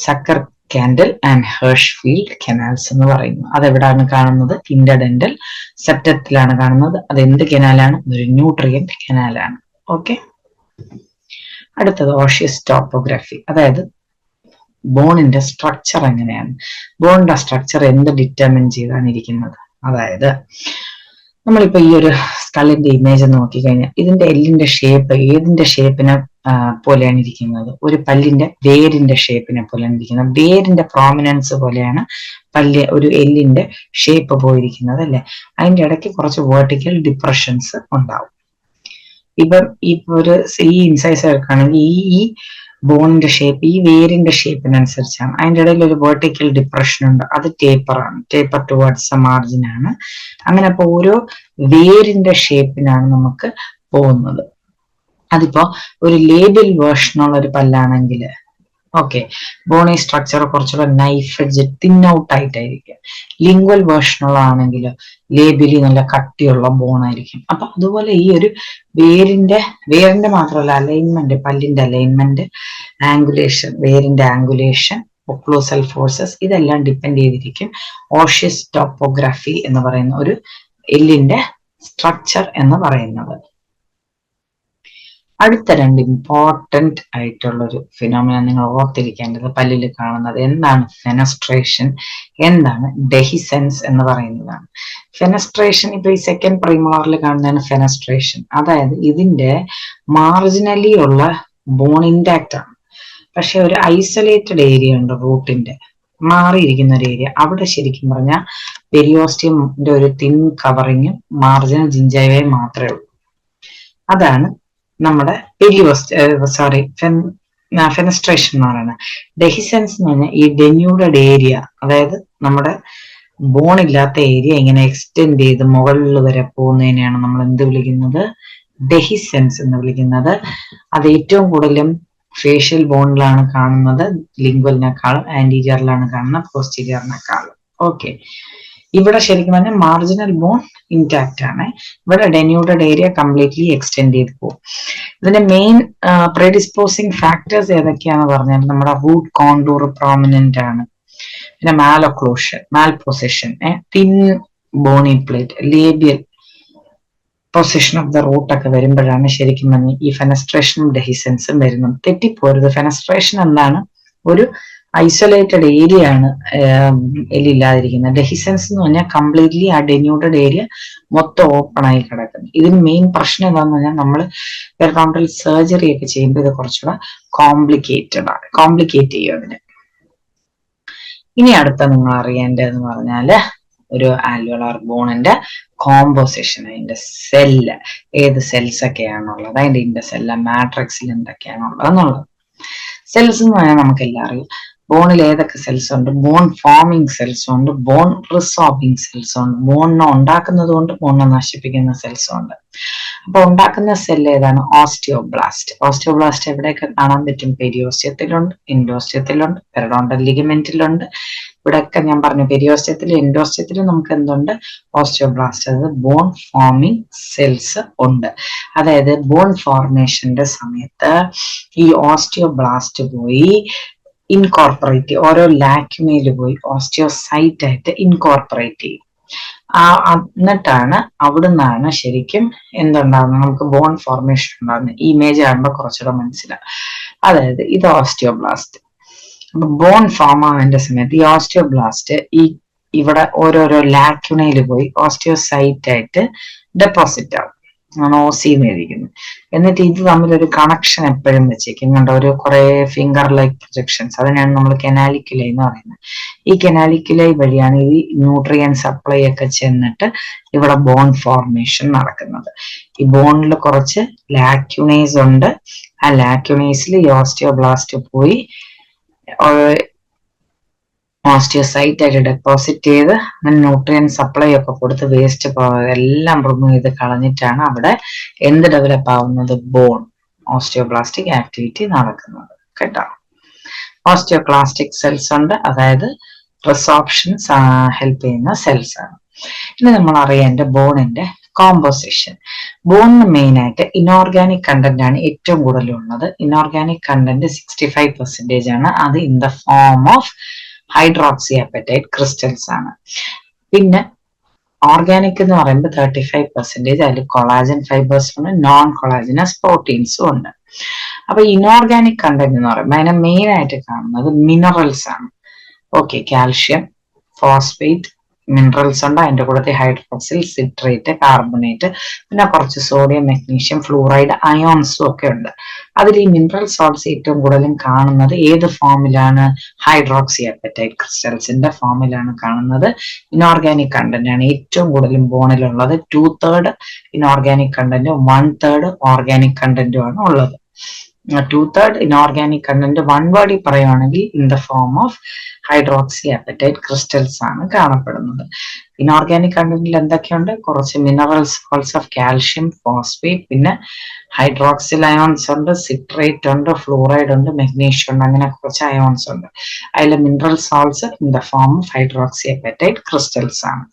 സക്കർ കാൻഡൽ ആൻഡ് ഹേർഷ്ഫീൽഡ് കനാൽസ് എന്ന് പറയുന്നത്. അതെവിടാണ് കാണുന്നത്? ഇന്റർഡെന്റൽ സെപ്റ്റത്തിലാണ് കാണുന്നത്. അത് എന്ത് കനാലാണ്? ഒരു ന്യൂട്രിയൻ കനാലാണ്. ഓക്കെ. അടുത്തത് ഓഷ്യസ് ടോപ്പോഗ്രഫി, അതായത് ബോണിന്റെ സ്ട്രക്ചർ എങ്ങനെയാണ്? ബോണിന്റെ സ്ട്രക്ചർ എന്ത് ഡിറ്റർമിൻ ചെയ്താണ് ഇരിക്കുന്നത്? അതായത് നമ്മളിപ്പോ ഈ ഒരു സ്കള്ളിന്റെ ഇമേജ് നോക്കിക്കഴിഞ്ഞാൽ ഇതിന്റെ എല്ലിന്റെ ഷേപ്പ് ഏതിന്റെ ഷേപ്പിനെ പോലെയാണ് ഇരിക്കുന്നത്? ഒരു പല്ലിന്റെ വേരിന്റെ ഷേപ്പിനെ പോലെയാണ് ഇരിക്കുന്നത്. വേരിന്റെ പ്രോമിനൻസ് പോലെയാണ് ഒരു എല്ലിന്റെ ഷേപ്പ് പോയിരിക്കുന്നത് അല്ലെ. അതിന്റെ ഇടയ്ക്ക് കുറച്ച് വേർട്ടിക്കൽ ഡിപ്രഷൻസ് ഉണ്ടാവും. ഇപ്പം ഈ ഇൻസൈസ് എടുക്കുകയാണെങ്കിൽ ഈ ബോണിന്റെ ഷേപ്പ് ഈ വേരിന്റെ ഷേപ്പിനനുസരിച്ചാണ്. അതിന്റെ ഇടയിൽ ഒരു വെർട്ടിക്കൽ ഡിപ്രഷൻ ഉണ്ട്, അത് ടേപ്പർ ആണ്, ടേപ്പർ ടുവേർഡ്സ് ദ മാർജിൻ ആണ്. അങ്ങനെ അപ്പൊ ഓരോ വേരിന്റെ ഷേപ്പിനാണ് നമുക്ക് പോകുന്നത്. അതിപ്പോ ഒരു ലേബിൾ വേർഷനുള്ള ഒരു പല്ലാണെങ്കിൽ ഓക്കെ, ബോണി സ്ട്രക്ചർ കുറച്ചുകൂടെ നൈഫ് എഡ്ജ് തിൻ ഔട്ട് ആയിട്ടായിരിക്കും. ലിംഗ്വൽ വേർഷനുള്ളതാണെങ്കിൽ ലേബിലി നല്ല കട്ടിയുള്ള ബോണായിരിക്കും. അപ്പൊ അതുപോലെ ഈ ഒരു വേരിന്റെ മാത്രമല്ല അലൈൻമെന്റ്, പല്ലിന്റെ അലൈൻമെന്റ്, ആംഗുലേഷൻ, വേരിന്റെ ആംഗുലേഷൻ, ഒക്ലൂസൽ ഫോഴ്സസ്, ഇതെല്ലാം ഡിപ്പെൻഡ് ചെയ്തിരിക്കും ഓഷ്യസ് ടോപ്പോഗ്രഫി എന്ന് പറയുന്ന ഒരു എല്ലിന്റെ സ്ട്രക്ചർ എന്ന് പറയുന്നത്. അടുത്ത രണ്ട് ഇമ്പോർട്ടന്റ് ആയിട്ടുള്ള ഒരു ഫിനോമിന നിങ്ങൾ ഓർത്തിരിക്കേണ്ടത് പല്ലിൽ കാണുന്നത് എന്താണ്? ഫെനസ്ട്രേഷൻ, എന്താണ് ഡെഹിസെൻസ് എന്ന് പറയുന്നതാണ്. ഫെനസ്ട്രേഷൻ ഇപ്പൊ ഈ സെക്കൻഡ് പ്രീമോളറിൽ കാണുന്നതാണ് ഫെനസ്ട്രേഷൻ. അതായത് ഇതിന്റെ മാർജിനലി ഉള്ള ബോൺ ഇൻടാക്റ്റ് ആണ്, പക്ഷെ ഒരു ഐസൊലേറ്റഡ് ഏരിയ ഉണ്ട് റൂട്ടിന്റെ മാറിയിരിക്കുന്ന ഒരു ഏരിയ. അവിടെ ശരിക്കും പറഞ്ഞാൽ പെരിയോസ്റ്റിയമിന്റെ ഒരു തിൻ കവറിങ്ങും മാർജിനൽ ജിഞ്ചൈവയും മാത്രമേ ഉള്ളൂ. അതാണ് നമ്മുടെ ഫെനസ്ട്രേഷൻ എന്ന് പറയുന്നത്. ഡെഹിസൻസ് എന്ന് പറഞ്ഞാൽ ഈ ഡെന്യൂഡഡ് ഏരിയ, അതായത് നമ്മുടെ ബോൺ ഇല്ലാത്ത ഏരിയ ഇങ്ങനെ എക്സ്റ്റെൻഡ് ചെയ്ത് മുകളിൽ വരെ പോകുന്നതിനെയാണ് നമ്മൾ എന്ത് വിളിക്കുന്നത്? ഡെഹിസൻസ് എന്ന് വിളിക്കുന്നത്. അത് ഏറ്റവും കൂടുതലും ഫേഷ്യൽ ബോണിലാണ് കാണുന്നത്, ലിംഗ്വലിനേക്കാളും ആന്റീരിയറിലാണ് കാണുന്നത്, പോസ്റ്റീരിയറിനേക്കാളും. ഓക്കെ, ഇവിടെ ശരിക്കും പറഞ്ഞാൽ മാർജിനൽ ബോൺ ഇൻടാക്റ്റ് ആണ്. ഇവിടെ ഡെന്യൂഡഡ് ഏരിയ കംപ്ലീറ്റ്ലി എക്സ്റ്റെൻഡ് ചെയ്ത് പോകും. ഇതിന്റെ മെയിൻ പ്രെഡിസ്പോസിങ് ഫാക്ടേഴ്സ് ഏതൊക്കെയാണെന്ന് പറഞ്ഞാൽ നമ്മുടെ റൂട്ട് കോണ്ടൂർ പ്രോമിനന്റ് ആണ്, പിന്നെ malocclusion, malposition, thin bony plate, labial position of the root ഒക്കെ വരുമ്പോഴാണ് ശരിക്കും പറഞ്ഞാൽ ഈ ഫെനസ്ട്രേഷനും ഡെഹിസൻസും വരുന്നത്. തെറ്റിപ്പോരുത്, ഫെനസ്ട്രേഷൻ എന്താണ്? ഒരു ഐസൊലേറ്റഡ് ഏരിയ ആണ് എല്ലില്ലാതിരിക്കുന്നത്. ഡെഹിസൻസ് എന്ന് പറഞ്ഞാൽ കംപ്ലീറ്റ്ലി ആ ഡെന്യൂട്ടഡ് ഏരിയ മൊത്തം ഓപ്പൺ ആയി കിടക്കുന്നു. ഇതിന് മെയിൻ പ്രശ്നം എന്താന്ന് പറഞ്ഞാൽ നമ്മൾ പെരിഡോണ്ടൽ സർജറി ഒക്കെ ചെയ്യുമ്പോൾ ഇത് കുറച്ചുകൂടെ കോംപ്ലിക്കേറ്റ് ചെയ്യും അതിന്. ഇനി അടുത്ത നിങ്ങൾ അറിയേണ്ടതെന്ന് പറഞ്ഞാല് ഒരു ആൽവിയോളാർ ബോണിന്റെ കോമ്പോസിഷൻ, അതിന്റെ സെല്ല്, ഏത് സെൽസ് ഒക്കെയാണുള്ളത്, അതിന്റെ ഇന്റർസെല്ല് മാട്രിക്സിൽ എന്തൊക്കെയാണുള്ളത് എന്നുള്ളത്. സെൽസ് എന്ന് പറഞ്ഞാൽ നമുക്കെല്ലാം അറിയാം. ബോണിൽ ഏതൊക്കെ സെൽസ് ഉണ്ട്? ബോൺ ഫോമിങ് സെൽസ് ഉണ്ട്, ബോൺ റിസോർബിങ് സെൽസ് ഉണ്ട്, ബോണിനെ ഉണ്ടാക്കുന്നത് കൊണ്ട് ബോണിനെ നശിപ്പിക്കുന്ന സെൽസും ഉണ്ട്. അപ്പൊ ഉണ്ടാക്കുന്ന സെല്ല് ഏതാണ്? ഓസ്റ്റിയോബ്ലാസ്റ്റ്. ഓസ്റ്റിയോബ്ലാസ്റ്റ് എവിടെയൊക്കെ കാണാൻ പറ്റും? പെരിയോസ്റ്റിയത്തിലുണ്ട്, എൻഡോസ്റ്റിയത്തിലുണ്ട്, പെരിഡോണ്ടൽ ലിഗമെന്റിലുണ്ട്. ഇവിടെയൊക്കെ ഞാൻ പറഞ്ഞു പെരിയോസ്റ്റിയത്തിലും എൻഡോസ്റ്റിയത്തിലും നമുക്ക് എന്തുണ്ട്? ഓസ്റ്റിയോബ്ലാസ്റ്റ്, അതായത് ബോൺ ഫോമിങ് സെൽസ് ഉണ്ട്. അതായത് ബോൺ ഫോർമേഷന്റെ സമയത്ത് ഈ ഓസ്റ്റിയോബ്ലാസ്റ്റ് പോയി ഇൻകോർപ്പറേറ്റ് ചെയ്യും, ഓരോ ലാക്യുമയിൽ പോയി ഓസ്റ്റിയോസൈറ്റ് ആയിട്ട് ഇൻകോർപ്പറേറ്റ് ചെയ്യും. എന്നിട്ടാണ് അവിടുന്നാണ് ശരിക്കും എന്തുണ്ടാകുന്നത്? നമുക്ക് ബോൺ ഫോർമേഷൻ ഉണ്ടാകുന്നത്. ഈ ഇമേജ് കാണുമ്പോൾ കുറച്ചുകൂടെ മനസ്സിലാവും. അതായത് ഇത് ഓസ്റ്റിയോബ്ലാസ്റ്റ്. അപ്പൊ ബോൺ ഫോം ആവേണ്ട സമയത്ത് ഈ ഓസ്റ്റിയോബ്ലാസ്റ്റ് ഇവിടെ ഓരോരോ ലാക്യുനയിൽ പോയി ഓസ്റ്റിയോസൈറ്റ് ആയിട്ട് ഡെപ്പോസിറ്റ് ആവും, ആണ് ഓസി എന്ന് എഴുതിക്കുന്നത്. എന്നിട്ട് ഇത് തമ്മിലൊരു കണക്ഷൻ എപ്പോഴും വെച്ചേക്കും, കണ്ടോ? ഒരു കുറെ ഫിംഗർ ലൈക്ക് പ്രൊജക്ഷൻസ്, അതിനാണ് നമ്മൾ കെനാലിക്കുലൈ എന്ന് പറയുന്നത്. ഈ കെനാലിക്കുലൈ വഴിയാണ് ഈ ന്യൂട്രിയൻ സപ്ലൈ ഒക്കെ ചെന്നിട്ട് ഇവിടെ ബോൺ ഫോർമേഷൻ നടക്കുന്നത്. ഈ ബോണിൽ കുറച്ച് ലാക്യുനൈസ് ഉണ്ട്. ആ ലാക്യുനൈസിൽ ഈ ഓസ്റ്റിയോബ്ലാസ്റ്റ് പോയി ഓസ്റ്റിയോസൈറ്റ് ആയിട്ട് ഡെപ്പോസിറ്റ് ചെയ്ത് ന്യൂട്രിയൻ സപ്ലൈ ഒക്കെ കൊടുത്ത് വേസ്റ്റ് എല്ലാം റിമൂവ് ചെയ്ത് കളഞ്ഞിട്ടാണ് അവിടെ എന്ത് ഡെവലപ്പ് ആവുന്നത്? ബോൺ, ഓസ്റ്റിയോബ്ലാസ്റ്റിക് ആക്ടിവിറ്റി നടക്കുന്നത്. കേട്ടോ? ഓസ്റ്റിയോക്ലാസ്റ്റിക് സെൽസ് ഉണ്ട്, അതായത് റിസോർപ്ഷൻസ് ഹെൽപ്പ് ചെയ്യുന്ന സെൽസ് ആണ്. ഇനി നമ്മൾ അറിയേണ്ട ബോണിന്റെ കോമ്പോസിഷൻ. ബോണിന് മെയിൻ ആയിട്ട് ഇനോർഗാനിക് കണ്ടന്റ് ആണ് ഏറ്റവും കൂടുതൽ ഉള്ളത്. ഇനോർഗാനിക് കണ്ടന്റ് 65% ആണ്. അത് in the form of hydroxy apatite crystals ആണ്. പിന്നെ ഓർഗാനിക് എന്ന് പറയുമ്പോൾ 35%, അതിൽ കൊളാജൻ ഫൈബേഴ്സ് ഉണ്ട്, നോൺ കൊളാജനസ് പ്രോട്ടീൻസും ഉണ്ട്. അപ്പൊ ഇനോർഗാനിക് കണ്ടന്റ് എന്ന് പറയുമ്പോൾ അതിനെ മെയിൻ ആയിട്ട് കാണുന്നത് മിനറൽസ് ആണ്. ഓക്കെ, കാൽഷ്യം, ഫോസ്ഫേറ്റ്, മിനറൽസ് ഉണ്ട്. അതിന്റെ കൂടെ ഹൈഡ്രോക്സിൽ, സിട്രേറ്റ്, കാർബണേറ്റ്, പിന്നെ കുറച്ച് സോഡിയം, മെഗ്നീഷ്യം, ഫ്ലൂറൈഡ്, അയോൺസും ഒക്കെ ഉണ്ട്. അതിൽ ഈ മിനറൽ സോൾട്സ് ഏറ്റവും കൂടുതലും കാണുന്നത് ഏത് ഫോമിലാണ്? ഹൈഡ്രോക്സി അപ്പറ്റൈറ്റ് ക്രിസ്റ്റൽസിന്റെ ഫോമിലാണ് കാണുന്നത്. ഇനോർഗാനിക് കണ്ടന്റ് ആണ് ഏറ്റവും കൂടുതലും ബോണിലുള്ളത്. 2/3 ഇനോർഗാനിക് കണ്ടന്റും 1/3 ഓർഗാനിക് കണ്ടന്റും ആണ് ഉള്ളത്. 2/3 ഇനോർഗാനിക് കണ്ടന്റ് വൺ വേർഡിൽ പറയുവാണെങ്കിൽ in the form of hydroxy apatite crystals ആണ് കാണപ്പെടുന്നത്. ഇനോർഗാനിക് കണ്ടന്റിൽ എന്തൊക്കെയുണ്ട്? കുറച്ച് mineral salts of calcium, phosphate, പിന്നെ ഹൈഡ്രോക്സിൽ അയോൺസ് ഉണ്ട്, സിട്രേറ്റ് ഉണ്ട്, ഫ്ലൂറൈഡ് ഉണ്ട്, മെഗ്നീഷ്യം ഉണ്ട്, അങ്ങനെ കുറച്ച് അയോൺസ് ഉണ്ട്. അതിൽ mineral salts in the form of hydroxy apatite crystals ആണ്.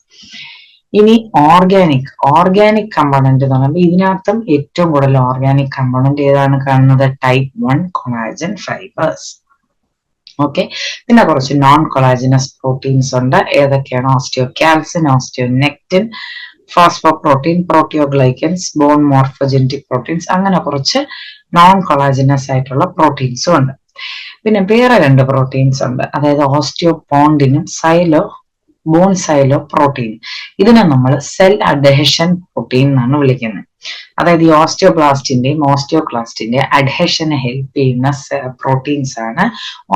ഇനി ഓർഗാനിക് കമ്പോണന്റ് എന്ന് പറയുമ്പോൾ ഇതിനകത്തും ഏറ്റവും കൂടുതൽ ഓർഗാനിക് കമ്പോണന്റ് ഏതാണ് കാണുന്നത്? Type 1 collagen fibres. ഓക്കെ, പിന്നെ കുറച്ച് നോൺ കൊളാജിനസ് പ്രോട്ടീൻസ് ഉണ്ട്. ഏതൊക്കെയാണ്? ഓസ്റ്റിയോകാൽസിൻ, ഓസ്റ്റിയോനെക്റ്റിൻ, ഫോസ്ഫോപ്രോട്ടീൻ, പ്രോട്ടിയോഗ്ലൈക്കൻസ്, ബോൺ മോർഫോജനറ്റിക് പ്രോട്ടീൻസ്, അങ്ങനെ കുറച്ച് നോൺ കൊളാജിനസ് ആയിട്ടുള്ള പ്രോട്ടീൻസും ഉണ്ട്. പിന്നെ വേറെ 2 പ്രോട്ടീൻസ് ഉണ്ട്, അതായത് ഓസ്റ്റിയോപോണ്ടിനും ബോൺ സൈലോ പ്രോട്ടീൻ. ഇതിനെ നമ്മൾ സെൽ അഡ്ഹെഷൻ പ്രോട്ടീൻ എന്നാണ് വിളിക്കുന്നത്. അതായത് ഈ ഓസ്റ്റിയോബ്ലാസ്റ്റിന്റെയും ഓസ്റ്റിയോക്ലാസ്റ്റിന്റെയും അഡ്ഹെഷനെ ഹെൽപ്പ് ചെയ്യുന്ന പ്രോട്ടീൻസ് ആണ്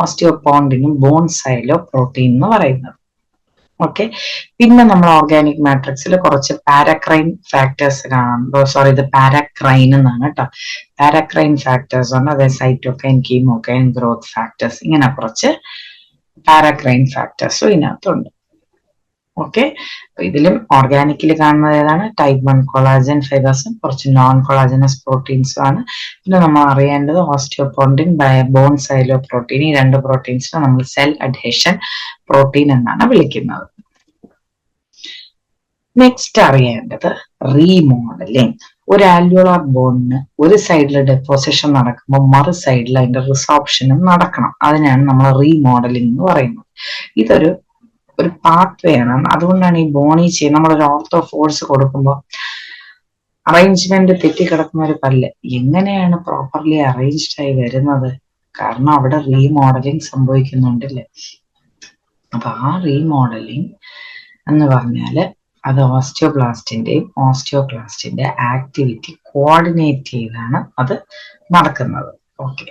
ഓസ്റ്റിയോപോണ്ടിനും ബോൺ സൈലോ പ്രോട്ടീൻ എന്ന് പറയുന്നത്. ഓക്കെ. പിന്നെ നമ്മൾ ഓർഗാനിക് മാട്രിക്സിൽ കുറച്ച് പാരാക്രൈൻ ഫാക്ടേഴ്സ് കാണാം. സോറി, ഇത് പാരാക്രൈൻ എന്നാണ് കേട്ടോ. പാരാക്രൈൻ ഫാക്ടേഴ്സ് ആണ്, അതായത് സൈറ്റോകൈൻ, കീമോകൈൻ, ഗ്രോത്ത് ഫാക്ടേഴ്സ്, ഇങ്ങനെ കുറച്ച് പാരാക്രൈൻ ഫാക്ടേഴ്സും ഇതിനകത്തുണ്ട്. ഓക്കെ. ഇതിലും ഓർഗാനിക്കിൽ കാണുന്നത് ഏതാണ്? ടൈപ്പ് 1 കൊളാജൻ ഫൈബേഴ്സും കുറച്ച് നോൺ കൊളാജനസ് പ്രോട്ടീൻസും ആണ്. പിന്നെ നമ്മൾ അറിയേണ്ടത് ഓസ്റ്റിയോപോണ്ടിൻ, ബോൺ സൈലോ പ്രോട്ടീൻ, ഈ 2 പ്രോട്ടീൻസിനെ നമ്മൾ സെൽ അഡ്ഹീഷൻ പ്രോട്ടീൻ എന്നാണ് വിളിക്കുന്നത്. നെക്സ്റ്റ് അറിയേണ്ടത് റീമോഡലിംഗ്. ഒരു ആൽവിയോളാർ ബോണിന് ഒരു സൈഡിൽ ഡെപ്പോസിഷൻ നടക്കുമ്പോൾ മറു സൈഡിൽ അതിന്റെ റിസോപ്ഷനും നടക്കണം. അതിനാണ് നമ്മൾ റീമോഡലിംഗ് എന്ന് പറയുന്നത്. ഇതൊരു പാത്ത് വേ ആണ്. അതുകൊണ്ടാണ് ഈ ബോണി നമ്മളൊരു ഓർത്തോ ഫോഴ്സ് കൊടുക്കുമ്പോൾ അറേഞ്ച്മെന്റ് തെറ്റിക്കിടക്കുന്ന ഒരു പല്ല് എങ്ങനെയാണ് പ്രോപ്പർലി അറേഞ്ച്ഡ് ആയി വരുന്നത്? കാരണം അവിടെ റീമോഡലിംഗ് സംഭവിക്കുന്നുണ്ടല്ലേ. അപ്പൊ ആ റീമോഡലിംഗ് എന്ന് പറഞ്ഞാല് അത് ഓസ്റ്റിയോക്ലാസ്റ്റിന്റെ ആക്ടിവിറ്റി കോർഡിനേറ്റ് ചെയ്താണ് അത് നടക്കുന്നത്. ഓക്കെ.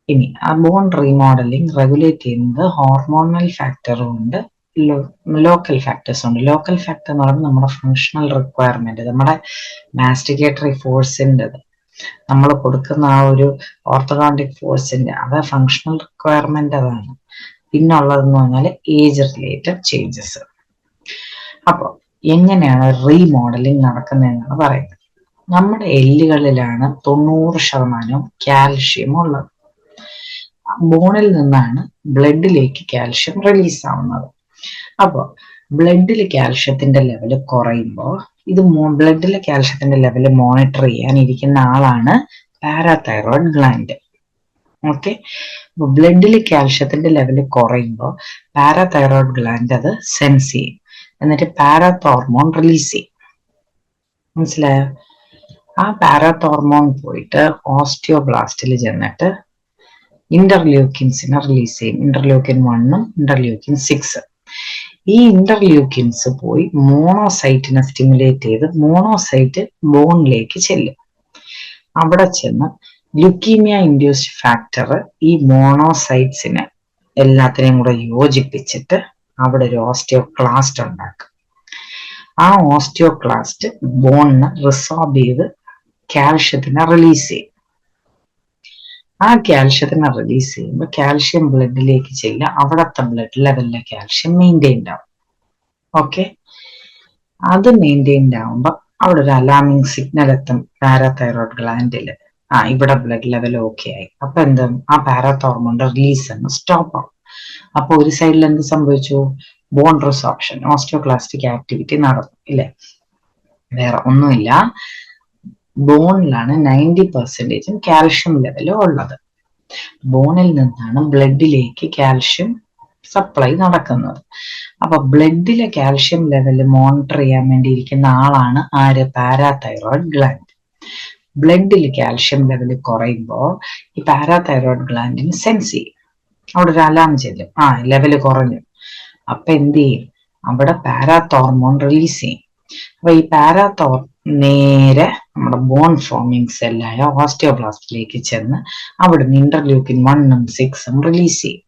ഇനി ആ ബോൺ റീമോഡലിംഗ് റെഗുലേറ്റ് ചെയ്യുന്നത് ഹോർമോണൽ ഫാക്ടറും ഉണ്ട്, ലോക്കൽ ഫാക്ടേഴ്സ് ഉണ്ട്. ലോക്കൽ ഫാക്ടർ എന്ന് പറയുമ്പോൾ നമ്മുടെ ഫങ്ഷണൽ റിക്വയർമെന്റ്, നമ്മുടെ മാസ്റ്റിക്കേറ്ററി ഫോഴ്സിൻ്റെ, നമ്മൾ കൊടുക്കുന്ന ആ ഒരു ഓർത്തോഡോണ്ടിക് ഫോഴ്സിന്റെ, അത് ഫങ്ഷണൽ റിക്വയർമെന്റ് അതാണ്. പിന്നുള്ളതെന്ന് പറഞ്ഞാൽ ഏജ് റിലേറ്റഡ് ചേഞ്ചസ്. അപ്പോൾ എങ്ങനെയാണ് റീമോഡലിംഗ് നടക്കുന്നതെന്നാണ് പറയുന്നത്. നമ്മുടെ എല്ലുകളിലാണ് 90% കാൽഷ്യം ഉള്ളത്. ബോണിൽ നിന്നാണ് ബ്ലഡിലേക്ക് കാൽഷ്യം റിലീസ് ആവുന്നത്. അപ്പോൾ ബ്ലഡിൽ കാൽഷ്യത്തിന്റെ ലെവൽ കുറയുമ്പോൾ ഇത് ബ്ലഡിലെ കാൽഷ്യത്തിന്റെ ലെവൽ മോണിറ്റർ ചെയ്യാൻ ഇരിക്കുന്ന ആളാണ് പാരാതൈറോയ്ഡ് ഗ്ലാൻഡ്. ഓക്കെ. അപ്പൊ ബ്ലഡിൽ കാൽഷ്യത്തിന്റെ ലെവൽ കുറയുമ്പോൾ പാരാതൈറോയ്ഡ് ഗ്ലാൻഡ് അത് സെൻസ് ചെയ്യും, എന്നിട്ട് പാരാതോർമോൺ റിലീസ് ചെയ്യും. മനസ്സിലായോ? ആ പാരാതോർമോൺ പോയിട്ട് ഓസ്റ്റിയോബ്ലാസ്റ്റിൽ ചെന്നിട്ട് ഇന്റർലൂക്കിൻസിനെ റിലീസ് ചെയ്യും. ഇന്റർലൂക്കിൻ 1ഉം ഇന്റർലൂക്കിൻ 6. ഈ ഇന്റർലൂക്കിൻസ് പോയി മോണോസൈറ്റിനെ സ്റ്റിമുലേറ്റ് ചെയ്ത് മോണോസൈറ്റ് ബോണിലേക്ക് ചെല്ലും. അവിടെ ചെന്ന് ലുക്കീമിയ ഇൻഡ്യൂസ്ഡ് ഫാക്ടർ ഈ മോണോസൈറ്റ്സിനെ എല്ലാത്തിനെയും കൂടെ യോജിപ്പിച്ചിട്ട് അവിടെ ഒരു ഓസ്റ്റിയോക്ലാസ്റ്റ് ഉണ്ടാക്കും. ആ ഓസ്റ്റിയോക്ലാസ്റ്റ് ബോണിനെ റിസോർബ് ചെയ്ത് കാൽഷ്യത്തിനെ റിലീസ് ചെയ്യും. ആ കാൽഷ്യത്തിനെ റിലീസ് ചെയ്യുമ്പോൾ കാൽഷ്യം ബ്ലഡിലേക്ക് ചെല്ലുക, അവിടുത്തെ ബ്ലഡ് ലെവലിലെ കാൽഷ്യം മെയിൻറ്റെയിൻഡ് ആവും. ഓക്കെ. അത് മെയിൻറ്റെയിൻഡ് ആവുമ്പോൾ അവിടെ ഒരു അലാമിങ് സിഗ്നൽ എത്തും പാരാതൈറോയ്ഡ് ഗ്ലാൻഡില്. ഇവിടെ ബ്ലഡ് ലെവൽ ഓക്കെ ആയി. അപ്പൊ എന്താ, ആ പാരാതോർമോണിന്റെ റിലീസ് അങ്ങ് സ്റ്റോപ്പ് ആവും. അപ്പൊ ഒരു സൈഡിൽ എന്ത് സംഭവിച്ചു? ബോൺ റിസോർപ്ഷൻ, ഓസ്റ്റിയോക്ലാസ്റ്റിക് ആക്ടിവിറ്റി നടന്നു ഇല്ലേ? വേറെ ഒന്നുമില്ല, ബോണിലാണ് 90% കാൽഷ്യം ലെവൽ ഉള്ളത്. ബോണിൽ നിന്നാണ് ബ്ലഡിലേക്ക് കാൽഷ്യം സപ്ലൈ നടക്കുന്നത്. അപ്പൊ ബ്ലഡിലെ കാൽഷ്യം ലെവൽ മോണിറ്റർ ചെയ്യാൻ വേണ്ടി ഇരിക്കുന്ന ആളാണ് ആര്? Parathyroid gland. ബ്ലഡിൽ കാൽഷ്യം ലെവൽ കുറയുമ്പോൾ ഈ പാരാതൈറോയ്ഡ് ഗ്ലാൻഡിന് സെൻസ് ചെയ്യും, അവിടെ ഒരു അലാം ചെല്ലും, ലെവൽ കുറഞ്ഞു. അപ്പൊ എന്ത് ചെയ്യും? അവിടെ പാരാതോർമോൺ റിലീസ് ചെയ്യും. അപ്പൊ ഈ നേരെ നമ്മുടെ ബോൺ ഫോമിങ് സെല്ലായ ഓസ്റ്റിയോബ്ലാസ്റ്റിലേക്ക് ചെന്ന് അവിടുന്ന് ഇന്റർലൂക്കിൻ 1ഉം 6ഉം റിലീസ് ചെയ്യും.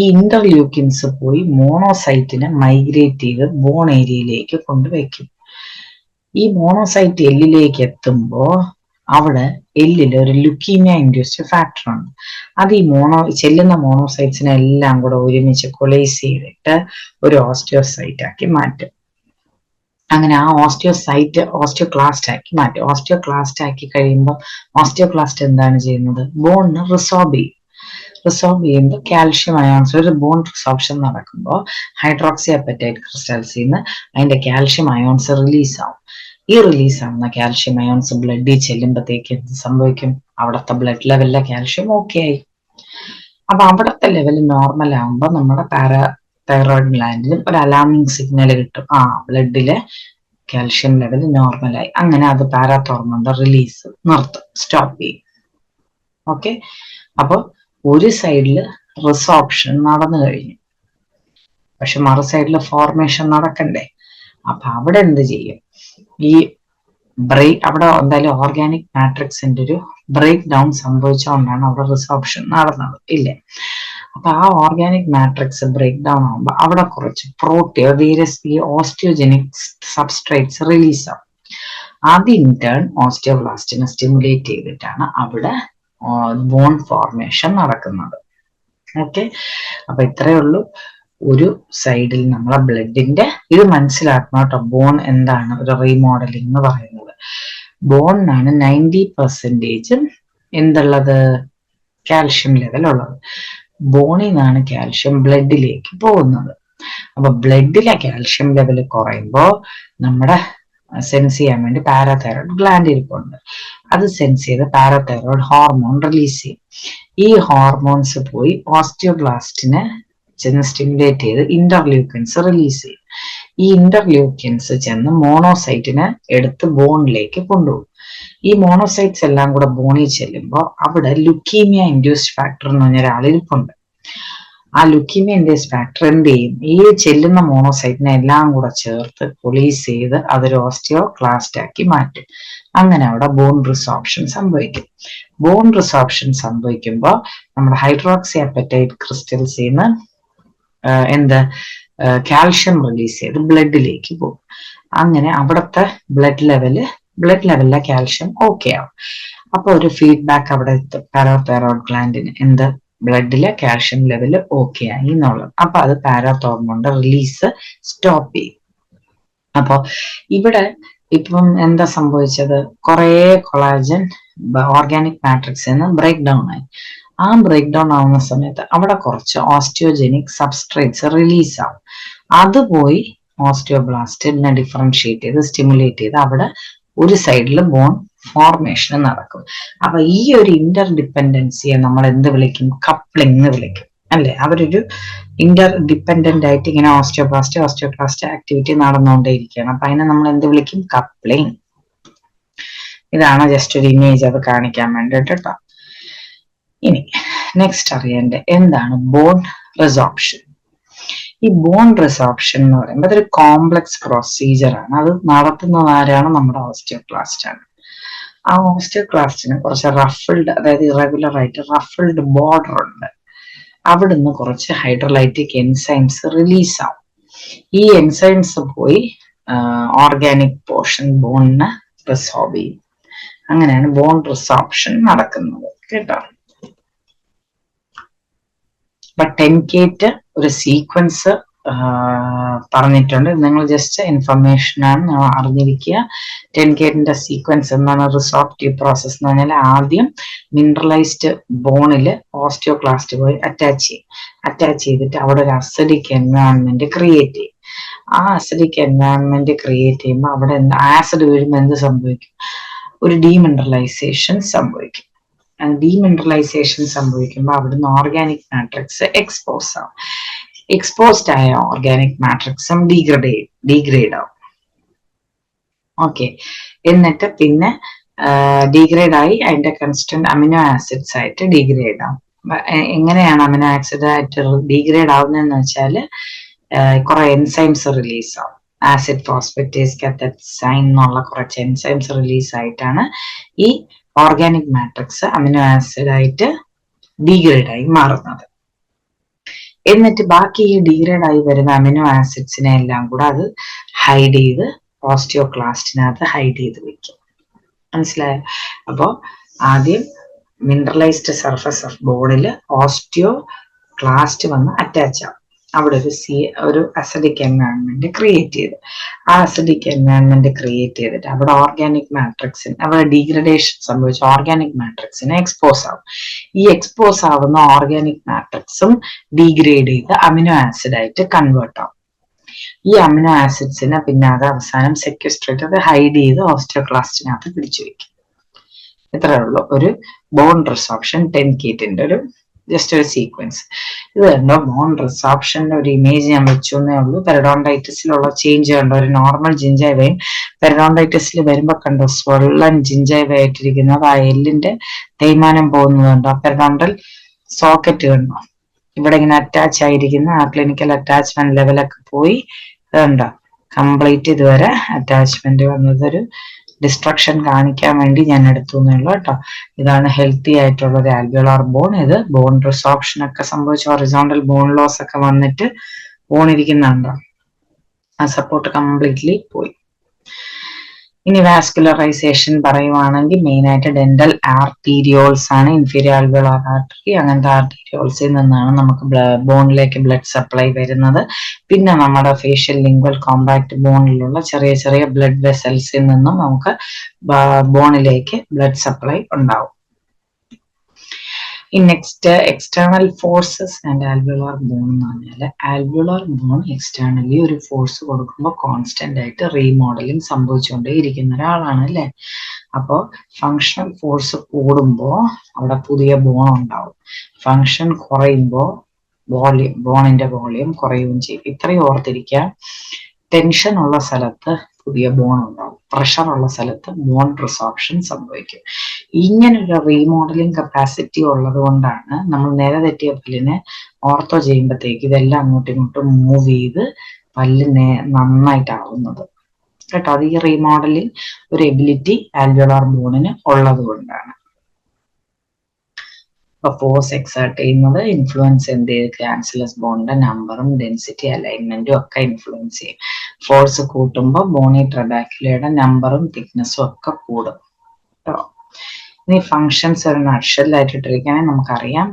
ഈ ഇന്റർലൂക്കിൻസ് പോയി മോണോസൈറ്റിനെ മൈഗ്രേറ്റ് ചെയ്ത് ബോൺ ഏരിയയിലേക്ക് കൊണ്ടുവയ്ക്കും. ഈ മോണോസൈറ്റ് എല്ലിലേക്ക് എത്തുമ്പോൾ അവിടെ എല്ലിൽ ഒരു ലുക്കീമിയ ഇൻഡ്യൂസ്ഡ് ഫാക്ടർ ഉണ്ട്. അത് ഈ ചെല്ലുന്ന മോണോസൈറ്റ്സിനെ എല്ലാം കൂടെ ഒരുമിച്ച് കൊളൈസ് ചെയ്തിട്ട് ഒരു ഓസ്റ്റിയോസൈറ്റ് ആക്കി മാറ്റും. അങ്ങനെ ആ ഓസ്റ്റിയോക്ലാസ്റ്റ് ആക്കി മാറ്റും. ഓസ്റ്റിയോക്ലാസ്റ്റ് ആക്കി കഴിയുമ്പോൾ ഓസ്റ്റിയോക്ലാസ്റ്റ് എന്താണ് ചെയ്യുന്നത്? ബോണിന് റിസോർബ് ചെയ്യും. റിസോർബ് ചെയ്യുമ്പോൾ കാൽഷ്യം അയോൺസ്, ഒരു ബോൺ റിസോർപ്ഷൻ നടക്കുമ്പോൾ ഹൈഡ്രോക്സി അപ്പറ്റൈറ്റ് ക്രിസ്റ്റൽസിൽ നിന്ന് അതിന്റെ കാൽഷ്യം അയോൺസ് റിലീസ് ആവും. ഈ റിലീസ് ആവുന്ന കാൽഷ്യം അയോൺസ് ബ്ലഡിൽ ചെല്ലുമ്പോഴത്തേക്ക് എന്ത് സംഭവിക്കും? അവിടുത്തെ ബ്ലഡ് ലെവലിലെ കാൽഷ്യം ഓക്കെ ആയി. അപ്പൊ അവിടുത്തെ ലെവൽ നോർമൽ ആകുമ്പോൾ നമ്മുടെ പാരാതൈറോയ്ഡ് ഗ്ലാൻഡിൽ ഒരു അലാമിങ് സിഗ്നൽ കിട്ടും, ബ്ലഡിലെ കാൽഷ്യം ലെവൽ നോർമലായി. അങ്ങനെ അത് പാരാതോർമോണിന്റെ റിലീസ് നിർത്തും, സ്റ്റോപ്പ് ചെയ്യും. ഓക്കെ. അപ്പൊ ഒരു സൈഡില് റിസോർപ്ഷൻ നടന്നു കഴിഞ്ഞു, പക്ഷെ മറു സൈഡില് ഫോർമേഷൻ നടക്കണ്ടേ? അപ്പൊ അവിടെ എന്ത് ചെയ്യും? ഈ അവിടെ എന്തായാലും ഓർഗാനിക് മാട്രിക്സിന്റെ ഒരു ബ്രേക്ക് ഡൗൺ സംഭവിച്ചുകൊണ്ടാണ് അവിടെ റിസോർപ്ഷൻ നടന്നത് ഇല്ലേ? അപ്പൊ ആ ഓർഗാനിക് മാട്രിക്സ് ബ്രേക്ക് ഡൗൺ ആകുമ്പോൾ അവിടെ കുറച്ച് വേരിയസ് ഓസ്റ്റിയോജനിക് സബ്സ്ട്രേറ്റ്സ് റിലീസ് ആവും. അത് ഇൻടേൺ ഓസ്റ്റിയോബ്ലാസ്റ്റിനെ സ്റ്റിമുലേറ്റ് ചെയ്തിട്ടാണ് അവിടെ ബോൺ ഫോർമേഷൻ നടക്കുന്നത്. ഓക്കെ, അപ്പൊ ഇത്രയേ ഉള്ളൂ. ഒരു സൈഡിൽ നമ്മളെ ബ്ലഡിന്റെ ഇത് മനസ്സിലാക്കണം കേട്ടോ. ബോൺ എന്താണ് ഒരു റീമോഡലിംഗ് എന്ന് പറയുന്നത്. ബോണിനാണ് 90% എന്തുള്ളത്, കാൽഷ്യം ലെവൽ ഉള്ളത്. ബോണിൽ നിന്നാണ് കാൽഷ്യം ബ്ലഡിലേക്ക് പോകുന്നത്. അപ്പൊ ബ്ലഡിലെ കാൽഷ്യം ലെവൽ കുറയുമ്പോൾ നമ്മുടെ സെൻസ് ചെയ്യാൻ വേണ്ടി പാരാതൈറോയ്ഡ് ഗ്ലാൻഡ് ഇരിപ്പുണ്ട്. അത് സെൻസ് ചെയ്ത് പാരാതൈറോയ്ഡ് ഹോർമോൺ റിലീസ് ചെയ്യും. ഈ ഹോർമോൺസ് പോയി ഓസ്റ്റിയോബ്ലാസ്റ്റിനെ ചെന്ന് സ്റ്റിമുലേറ്റ് ചെയ്ത് ഇന്റർലൂക്കൻസ് റിലീസ് ചെയ്യും. ഈ ഇന്റർലൂക്കൻസ് ചെന്ന് മോണോസൈറ്റിനെ എടുത്ത് ബോണിലേക്ക് കൊണ്ടുപോകും. ഈ മോണോസൈറ്റ്സ് എല്ലാം കൂടെ ബോണിൽ ചെല്ലുമ്പോൾ അവിടെ ലുക്കീമിയ ഇൻഡ്യൂസ്ഡ് ഫാക്ടർ എന്ന് പറഞ്ഞ ഒരാളിരിപ്പുണ്ട്. ആ ലുക്കീമിയ ഇൻഡ്യൂസ്ഡ് ഫാക്ടർ എന്ത് ചെയ്യും, ഈ ചെല്ലുന്ന മോണോസൈറ്റിനെ എല്ലാം കൂടെ ചേർത്ത് പൊളീസ് ചെയ്ത് അതൊരു ഓസ്റ്റിയോക്ലാസ്റ്റ് ആക്കി മാറ്റും. അങ്ങനെ അവിടെ ബോൺ റിസോർപ്ഷൻ സംഭവിക്കും. ബോൺ റിസോർപ്ഷൻ സംഭവിക്കുമ്പോൾ നമ്മുടെ ഹൈഡ്രോക്സി അപ്പറ്റൈറ്റ് ക്രിസ്റ്റൽസിൽ നിന്ന് കാൽഷ്യം റിലീസ് ചെയ്ത് ബ്ലഡിലേക്ക് പോകും. അങ്ങനെ അവിടുത്തെ ബ്ലഡ് ലെവലിലെ കാൽഷ്യം ഓക്കെ ആവും. അപ്പൊ ഒരു ഫീഡ്ബാക്ക് അവിടെ എത്തും പാരാതൈറോയ്ഡ് ഗ്ലാൻഡിന്, ബ്ലഡിലെ കാൽഷ്യം ലെവൽ ഓക്കെ ആയി എന്നുള്ളത്. അപ്പൊ അത് പാരാതോർമോണിന്റെ റിലീസ് സ്റ്റോപ്പ് ചെയ്യും. അപ്പൊ ഇവിടെ ഇപ്പം എന്താ സംഭവിച്ചത്, കുറെ കൊളാജൻ ഓർഗാനിക് മാട്രിക്സിൽ ബ്രേക്ക് ഡൗൺ ആയി. ആ ബ്രേക്ക് ഡൗൺ ആവുന്ന സമയത്ത് അവിടെ കുറച്ച് ഓസ്റ്റിയോജനിക് സബ്സ്ട്രേറ്റ്സ് റിലീസ് ആവും. അത് പോയി ഓസ്റ്റിയോബ്ലാസ്റ്റിനെ ഡിഫറൻഷിയേറ്റ് ചെയ്ത് സ്റ്റിമുലേറ്റ് ചെയ്ത് അവിടെ ഒരു സൈഡിൽ ബോൺ ഫോർമേഷൻ നടക്കും. അപ്പൊ ഈ ഒരു ഇന്റർ ഡിപ്പെൻഡൻസിയെ നമ്മൾ എന്ത് വിളിക്കും, കപ്ലിംഗ് എന്ന് വിളിക്കും അല്ലെ. അവരൊരു ഇന്റർ ഡിപ്പെൻഡന്റ് ആയിട്ട് ഇങ്ങനെ ഓസ്റ്റിയോക്ലാസ്റ്റ് ആക്ടിവിറ്റി നടന്നുകൊണ്ടേയിരിക്കുകയാണ്. അപ്പൊ അതിനെ നമ്മൾ എന്ത് വിളിക്കും, കപ്ലിംഗ്. ഇതാണ് ജസ്റ്റ് ഒരു ഇമേജ് അത് കാണിക്കാൻ വേണ്ടിട്ട് കേട്ടോ. ഇനി നെക്സ്റ്റ് അറിയേണ്ട എന്താണ് ബോൺ റിസോർപ്ഷൻ. ഈ ബോൺ റിസോർപ്ഷൻ എന്ന് പറയുമ്പോൾ അതൊരു കോംപ്ലക്സ് പ്രൊസീജിയർ ആണ്. അത് നടത്തുന്നത് ആരാണ്, നമ്മുടെ ഓസ്റ്റിയോക്ലാസ്റ്റ് ആണ്. ആ ഓസ്റ്റിയോക്ലാസ്റ്റിന് കുറച്ച് റഫിൾഡ്, അതായത് ഇറഗുലർ ആയിട്ട് റഫിൾഡ് ബോർഡർ ഉണ്ട്. അവിടുന്ന് കുറച്ച് ഹൈഡ്രോലൈറ്റിക് എൻസൈംസ് റിലീസ് ആവും. ഈ എൻസൈംസ് പോയി ഓർഗാനിക് പോർഷൻ ബോണിനെ റിസോർബ് ചെയ്യും. അങ്ങനെയാണ് ബോൺ റിസോർപ്ഷൻ നടക്കുന്നത് കേട്ടോ. അപ്പൊ 10K ഒരു സീക്വൻസ് പറഞ്ഞിട്ടുണ്ട്. നിങ്ങൾ ജസ്റ്റ് ഇൻഫർമേഷൻ ആണ് അറിഞ്ഞിരിക്കുക. 10K സീക്വൻസ് എന്താണ്, റിസോർപ്റ്റീവ് പ്രോസസ് എന്ന് പറഞ്ഞാൽ ആദ്യം മിനറലൈസ്ഡ് ബോണില് ഓസ്റ്റിയോക്ലാസ്റ്റ് പോയി അറ്റാച്ച് ചെയ്തിട്ട് അവിടെ ഒരു അസിഡിക് എൻവയോൺമെന്റ് ക്രിയേറ്റ് ചെയ്യും. ആ അസിഡിക് എൻവയോൺമെന്റ് ക്രിയേറ്റ് ചെയ്യുമ്പോൾ അവിടെ ആസിഡ് വീഴുമ്പോൾ എന്ത് സംഭവിക്കും, ഒരു ഡീമിനറലൈസേഷൻ സംഭവിക്കും. ഡീമിനറലൈസേഷൻ സംഭവിക്കുമ്പോൾ അവിടുന്ന് ഓർഗാനിക് മാട്രിക്സ് എക്സ്പോസ് ആവും. എക്സ്പോസ്ഡ് ആയ ഓർഗാനിക് മാട്രിക്സും ഡീഗ്രേഡ് ആവും. ഓക്കെ, എന്നിട്ട് പിന്നെ ഡീഗ്രേഡ് ആയി അതിന്റെ കൺസ്റ്റന്റ് അമിനോ ആസിഡ്സ് ആയിട്ട് ഡീഗ്രേഡ് ആവും. എങ്ങനെയാണ് അമിനോ ആസിഡ് ആയിട്ട് ഡീഗ്രേഡ് ആവുന്നതെന്ന് വെച്ചാൽ കുറെ എൻസൈംസ് റിലീസ് ആവും. ആസിഡ് ഫോസ്ഫേറ്റേസ് കാറ്റസൈൻ എന്നുള്ള കുറച്ച് എൻസൈംസ് റിലീസ് ആയിട്ടാണ് ഈ ഓർഗാനിക് മാട്രിക്സ് അമിനോ ആസിഡ് ആയിട്ട് ഡീഗ്രേഡ് ആയി മാറുന്നത്. എന്നിട്ട് ബാക്കി ഈ ഡീഗ്രേഡ് ആയി വരുന്ന അമിനോ ആസിഡ്സിനെ എല്ലാം കൂടെ അത് ഹൈഡ് ചെയ്ത് ഓസ്റ്റിയോക്ലാസ്റ്റിനകത്ത് ഹൈഡ് ചെയ്ത് വെക്കും. മനസ്സിലായോ? അപ്പോ ആദ്യം മിനറലൈസ്ഡ് സർഫസ് ഓഫ് ബോണില് ഓസ്റ്റിയോക്ലാസ്റ്റ് വന്ന് അറ്റാച്ച് ആവും. അവിടെ ഒരു അസിഡിക് എൻവയോൺമെന്റ് ക്രിയേറ്റ് ചെയ്ത് ആ അസിഡിക് എൻവയോൺമെന്റ് ക്രിയേറ്റ് ചെയ്തിട്ട് അവിടെ ഓർഗാനിക് മാട്രിക്സിന് അവിടെ ഡീഗ്രഡേഷൻ സംഭവിച്ച ഓർഗാനിക് മാട്രിക്സിന് എക്സ്പോസ് ആവും. ഈ എക്സ്പോസ് ആവുന്ന ഓർഗാനിക് മാട്രിക്സും ഡീഗ്രേഡ് ചെയ്ത് അമിനോ ആസിഡ് ആയിട്ട് കൺവേർട്ട് ആവും. ഈ അമിനോ ആസിഡ്സിനെ പിന്നെ അത് അവസാനം സെക്വസ്ട്രേറ്റ് ഹൈഡ് ചെയ്ത് ഓസ്റ്റിയോക്ലാസ്റ്റിനകത്ത് പിടിച്ചു വെക്കും. ഇത്രയേ ഉള്ളൂ ഒരു ബോൺ റിസോർപ്ഷൻ 10K ഒരു ജസ്റ്റ് ഒരു സീക്വൻസ്. ഇത് കണ്ടോ, ബോൺ റിസോർപ്ഷന്റെ ഒരു ഇമേജ് ഞാൻ വെച്ചു എന്നേ ഉള്ളൂ. പെരഡോണ്ടൈറ്റിസിലുള്ള ചേഞ്ച് കണ്ടോ, ഒരു നോർമൽ ജിഞ്ചൈവയും പെരഡോണ്ടൈറ്റിസിൽ വരുമ്പോ കണ്ടോ സ്വള്ളൻ ജിഞ്ചൈവ ആയിട്ടിരിക്കുന്നത്, ആ എല്ലിന്റെ തേയ്മാനം പോകുന്നതുണ്ടോ, പെരഡോണ്ടൽ സോക്കറ്റ് കണ്ടോ ഇവിടെ ഇങ്ങനെ അറ്റാച്ച് ആയിരിക്കുന്ന ആ ക്ലിനിക്കൽ അറ്റാച്ച്മെന്റ് ലെവലൊക്കെ പോയി കണ്ടോ കംപ്ലീറ്റ് ഇതുവരെ അറ്റാച്ച്മെന്റ് വന്നത് ഒരു ഡിസ്ട്രക്ഷൻ കാണിക്കാൻ വേണ്ടി ഞാൻ എടുത്തു എന്നുള്ളൂ കേട്ടോ. ഇതാണ് ഹെൽത്തി ആയിട്ടുള്ള ഒരു ആൽവിയോളാർ ബോൺ. ഇത് ബോൺ റിസോർപ്ഷൻ ഒക്കെ സംഭവിച്ച ഹൊറിസോണ്ടൽ ബോൺ ലോസ് ഒക്കെ വന്നിട്ട് ബോൺ ഇരിക്കുന്നുണ്ടോ, ആ സപ്പോർട്ട് കംപ്ലീറ്റ്ലി പോയി. ഇനി വാസ്കുലറൈസേഷൻ പറയുവാണെങ്കിൽ മെയിൻ ആയിട്ട് ഡെന്റൽ ആർട്ടീരിയോൾസ് ആണ്, ഇൻഫീരിയർ ആൽവിയോളാർ ആർട്ടറി, അങ്ങനത്തെ ആർട്ടീരിയോൾസിൽ നിന്നാണ് നമുക്ക് ബോണിലേക്ക് ബ്ലഡ് സപ്ലൈ വരുന്നത്. പിന്നെ നമ്മുടെ ഫേഷ്യൽ ലിംഗ്വൽ കോമ്പാക്ട് ബോണിലുള്ള ചെറിയ ചെറിയ ബ്ലഡ് വെസൽസിൽ നിന്നും നമുക്ക് ബോണിലേക്ക് ബ്ലഡ് സപ്ലൈ ഉണ്ടാവും. ഈ next external forces and alveolar bone എന്ന് പറഞ്ഞാൽ ആൽവിയോളാർ ബോൺ എക്സ്റ്റേണലി ഒരു ഫോഴ്സ് കൊടുക്കുമ്പോൾ കോൺസ്റ്റന്റ് ആയിട്ട് റീമോഡലിംഗ് സംഭവിച്ചുകൊണ്ടേ ഇരിക്കുന്ന ഒരാളാണ് അല്ലെ. അപ്പോൾ ഫങ്ഷണൽ ഫോഴ്സ് കൂടുമ്പോൾ അവിടെ പുതിയ ബോൺ ഉണ്ടാവും, ഫങ്ഷൻ കുറയുമ്പോൾ ബോണിന്റെ വോളിയം കുറയുകയും ചെയ്യും. ഇത്രയും ഓർത്തിരിക്കുക. ടെൻഷൻ ഉള്ള സ്ഥലത്ത് പുതിയ ബോൺ ഉണ്ടാവും, പ്രഷർ ഉള്ള സ്ഥലത്ത് ബോൺ റിസോർപ്ഷൻ സംഭവിക്കും. ഇങ്ങനൊരു റീമോഡലിംഗ് കപ്പാസിറ്റി ഉള്ളത് കൊണ്ടാണ് നമ്മൾ നേരെ തെറ്റിയ പല്ലിനെ ഓർത്തോ ചെയ്യുമ്പോഴത്തേക്ക് ഇതെല്ലാം അങ്ങോട്ടും ഇങ്ങോട്ടും മൂവ് ചെയ്ത് പല്ല് നന്നായിട്ടാവുന്നത് കേട്ടോ. അത് ഈ റീമോഡലിംഗ് ഒരു എബിലിറ്റി ആൽവിയോളാർ ബോണിന് ഉള്ളത് കൊണ്ടാണ്. അപ്പൊ ഫോഴ്സ് എക്സേർട്ട് ചെയ്യുന്നത് ഇൻഫ്ലുവൻസ് എന്ത് ചെയ്ത് ക്യാൻസലസ് ബോണിന്റെ നമ്പറും ഡെൻസിറ്റി അലൈൻമെന്റും ഒക്കെ ഇൻഫ്ലുവൻസ് ചെയ്യും. ഫോഴ്സ് കൂട്ടുമ്പോൾ ബോണി ട്രബാക്യുലയുടെ നമ്പറും തിക്നെസ്സും ഒക്കെ കൂടും കേട്ടോ. ഇനി ഫങ്ഷൻസ് ഒരു നട്ഷെല്ലായിട്ട് ഇട്ടിരിക്കുകയാണെങ്കിൽ നമുക്കറിയാം,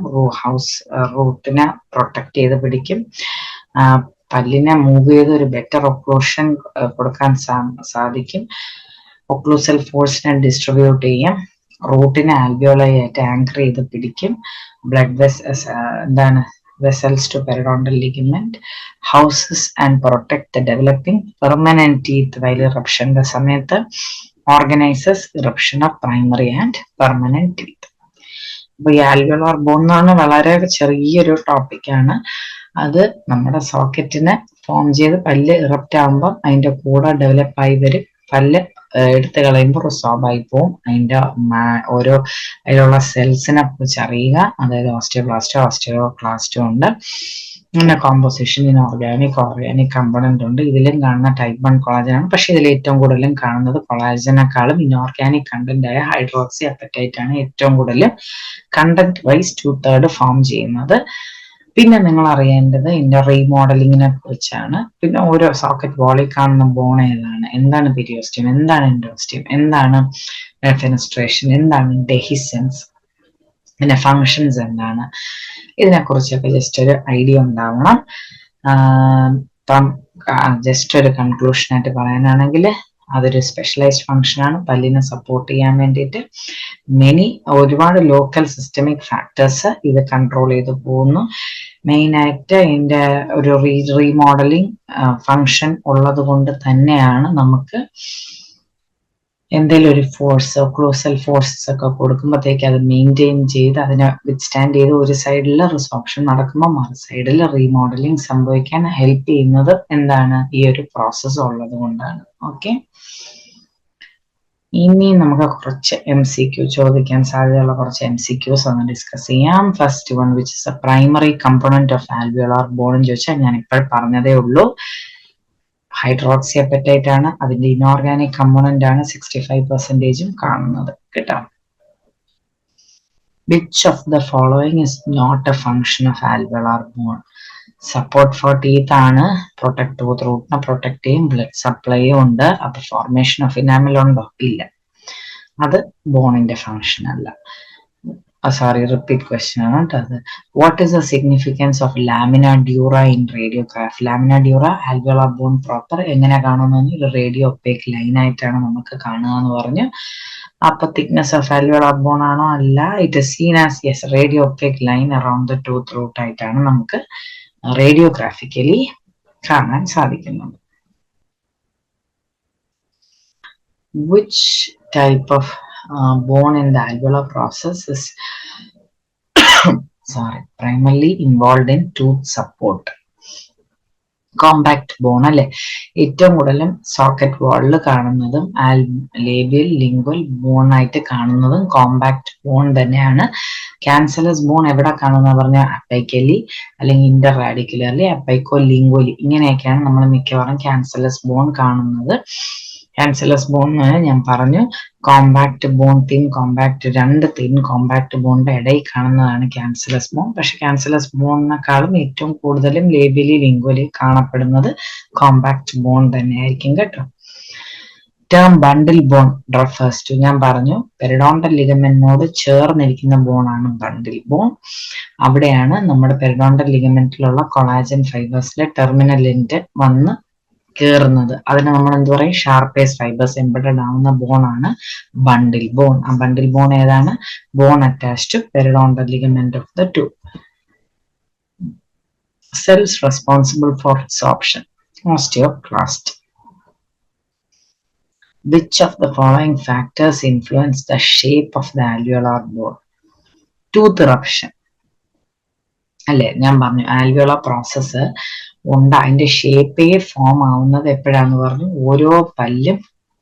റൂട്ടിനെ പ്രൊട്ടക്ട് ചെയ്ത് പിടിക്കും, പല്ലിനെ മൂവ് ചെയ്ത് ഒരു ബെറ്റർ ഒക്ലൂഷൻ കൊടുക്കാൻ സാധിക്കും, ഒക്ലൂസൽ ഫോഴ്സിനെ ഡിസ്ട്രിബ്യൂട്ട് ചെയ്യും, റൂട്ടിനെ ആൽവിയോളായിട്ട് ആങ്കർ ചെയ്ത് പിടിക്കും, blood vessels to periodontal ligament, houses and protect the developing permanent teeth while ഇറപ്ഷന്റെ സമയത്ത് organizes eruption of primary and permanent teeth. അപ്പൊ ഈ ആൽവിയോളാർ ബോൺ എന്ന് പറഞ്ഞാൽ വളരെ ചെറിയൊരു ടോപ്പിക്കാണ്. അത് നമ്മുടെ സോക്കറ്റിനെ ഫോം ചെയ്ത് പല്ല് ഇറപ്റ്റ് ആകുമ്പോൾ അതിന്റെ കൂടെ ഡെവലപ്പ് ആയി വരും. പല്ല് എടുത്തു കളയുമ്പോൾ റിസോർബ് ആയി പോവും. അതിന്റെ ഓരോ അതിലുള്ള സെൽസിനെ കുറിച്ച് അറിയുക. അതായത് ഓസ്റ്റിയോബ്ലാസ്റ്റോ ഓസ്റ്റിയോക്ലാസ്റ്റോ ഉണ്ട്, പിന്നെ കോമ്പോസിഷൻ ഓർഗാനിക് കമ്പോണന്റ് ഉണ്ട്. ഇതിലും കാണുന്ന ടൈപ്പ് 1 കൊളാജൻ ആണ്. പക്ഷെ ഇതിൽ ഏറ്റവും കൂടുതലും കാണുന്നത് കൊളാജനേക്കാളും ഇനോർഗാനിക് കണ്ടന്റ് ആയ ഹൈഡ്രോക്സി അപ്പറ്റൈറ്റ് ആണ് ഏറ്റവും കൂടുതൽ കണ്ടന്റ് വൈസ് 2/3 ഫോം ചെയ്യുന്നത്. പിന്നെ നിങ്ങൾ അറിയേണ്ടത് ഇതിന്റെ റീമോഡലിങ്ങിനെ കുറിച്ചാണ്. പിന്നെ ഓരോ സോക്കറ്റ് വാളിൽ കാണുന്ന ബോൺ ഏതാണ്, എന്താണ് പെരിയോസ്റ്റിയം, എന്താണ് എൻഡോസ്റ്റിയം, എന്താണ് ഫെനസ്ട്രേഷൻ, എന്താണ് ഡെഹിസൻസ്, പിന്നെ ഫങ്ഷൻസ് എന്താണ്, ഇതിനെക്കുറിച്ചൊക്കെ ജസ്റ്റ് ഒരു ഐഡിയ ഉണ്ടാവണം. ജസ്റ്റ് ഒരു കൺക്ലൂഷൻ ആയിട്ട് പറയാനാണെങ്കിൽ അതൊരു സ്പെഷ്യലൈസ്ഡ് ഫംഗ്ഷൻ ആണ് പല്ലിനെ സപ്പോർട്ട് ചെയ്യാൻ വേണ്ടിയിട്ട്. ഒരുപാട് ലോക്കൽ സിസ്റ്റമിക് ഫാക്ടേഴ്സ് ഇത് കൺട്രോൾ ചെയ്ത് പോകുന്നു. മെയിൻ ആയിട്ട് ഇതിന്റെ ഒരു റീമോഡലിംഗ് ഫംഗ്ഷൻ ഉള്ളത് കൊണ്ട് തന്നെയാണ് നമുക്ക് എന്തെങ്കിലും ഒരു ഫോഴ്സ് ഒക്ലൂസൽ ഫോഴ്സസ് ഒക്കെ കൊടുക്കുമ്പോഴത്തേക്ക് അത് മെയിൻറ്റെയിൻ ചെയ്ത് അതിനെ വിത്ത്സ്റ്റാൻഡ് ചെയ്ത് ഒരു സൈഡിൽ റിസോർപ്ഷൻ നടക്കുമ്പോൾ മറു സൈഡിൽ റീമോഡലിംഗ് സംഭവിക്കാൻ ഹെൽപ്പ് ചെയ്യുന്നത് എന്താണ്, ഈ ഒരു പ്രോസസ്സ് ഉള്ളത് കൊണ്ടാണ്. ഓക്കെ, ഇനി നമുക്ക് കുറച്ച് MCQ ചോദിക്കാൻ സാധ്യതയുള്ള കുറച്ച് MCQs ഒന്ന് ഡിസ്കസ് ചെയ്യാം. First one, which is a primary component of alveolar bone ചോദിച്ചാൽ ഞാൻ ഇപ്പോൾ പറഞ്ഞതേ ഉള്ളൂ, ഹൈഡ്രോക്സി അപ്പറ്റൈറ്റ് ആണ്. അതിന്റെ ഇനോർഗാനിക് കമ്പോണന്റ് ആണ് 65% കാണുന്നത് കേട്ടോ. Which of the following is not a function of alveolar bone? Support for teeth ആണ്, പ്രൊട്ടക്ട് ടൂത്ത് റൂട്ടിനെ പ്രൊട്ടക്ട് ചെയ്യും, ബ്ലഡ് സപ്ലൈയും ഉണ്ട്. അപ്പൊ ഫോർമേഷൻ ഓഫ് ഇനാമൽ ഉണ്ടോ? ഇല്ല, അത് ബോണിന്റെ ഫംഗ്ഷൻ അല്ല. സോറി, റിപ്പീറ്റ് ക്വസ്റ്റ്യൻ ആണ് കേട്ടോ അത്. What is the significance of lamina dura in radiograph? Lamina dura alveolar bone proper എങ്ങനെ കാണുന്നു? ഒരു റേഡിയോ ഒപ്പേക്ക് ലൈൻ ആയിട്ടാണ് നമുക്ക് കാണുക എന്ന് പറഞ്ഞു. അപ്പൊ തിക്നെസ് ഓഫ് ആൽവിയോളാർ ബോൺ ആണോ? അല്ല, it is seen as yes radio opaque line around the tooth root ആയിട്ടാണ് നമുക്ക് റേഡിയോഗ്രാഫിക്കലി കാണാൻ സാധിക്കുന്നത്. Which type of bone in the alveolar process is primarily involved in tooth support? Compact bone അല്ലെ, ഏറ്റവും കൂടുതലും സോക്കറ്റ് വാളിൽ കാണുന്നതും ലേബിയൽ ലിംഗ്വൽ ബോൺ ആയിട്ട് കാണുന്നതും കോമ്പാക്ട് ബോൺ തന്നെയാണ്. ക്യാൻസലസ് ബോൺ എവിടെ കാണുന്ന പറഞ്ഞാൽ അപ്പൈക്കലി അല്ലെങ്കിൽ ഇന്റർ റാഡിക്കുലർലി, അപ്പൈക്കോ ലിംഗ്വലി, ഇങ്ങനെയൊക്കെയാണ് നമ്മൾ മിക്കവാറും ക്യാൻസലസ് ബോൺ കാണുന്നത്. ക്യാൻസലസ് ബോൺ ഞാൻ പറഞ്ഞു കോമ്പാക്ട് ബോൺ, തിൻ കോമ്പാക്ട്, രണ്ട് തിൻ കോമ്പാക്ട് ബോണിന്റെ ഇടയിൽ കാണുന്നതാണ് ക്യാൻസലസ് ബോൺ. പക്ഷെ ക്യാൻസലസ് ബോണിനെക്കാളും ഏറ്റവും കൂടുതലും ലേബിയലി ലിംഗ്വലി കാണപ്പെടുന്നത് കോമ്പാക്ട് ബോൺ തന്നെയായിരിക്കും കേട്ടോ. Term bundle bone refers to, ഞാൻ പറഞ്ഞു പെരിഡോണ്ടൽ ലിഗമെന്റിനോട് ചേർന്നിരിക്കുന്ന ബോണാണ് ബണ്ടിൽ ബോൺ. അവിടെയാണ് നമ്മുടെ പെരിഡോണ്ടൽ ലിഗമെന്റിലുള്ള കൊളാജൻ ഫൈബേഴ്സിലെ ടെർമിനൽ എൻഡ് വന്ന് കയറുന്നത്. അതിനെ നമ്മൾ എന്ത് പറയും? ഷാർപ്പേസ് ഫൈബേഴ്സ് എംബഡഡ് ആവുന്ന ബോണാണ് ബണ്ടിൽ ബോൺ. ആ ബണ്ടിൽ ബോൺ ഏതാണ്? Bone attached to periodontal ligament of the tooth. Cells responsible for resorption, osteoclast. Which of the following factors influence the shape of the alveolar bone? Tooth eruption. അല്ലെ, ഞാൻ പറഞ്ഞു ആൽവിയോളർ പ്രോസസ്സ് അതിന്റെ ഷേപ്പേ ഫോം ആവുന്നത് എപ്പോഴാന്ന് പറഞ്ഞു? ഓരോ പല്ലും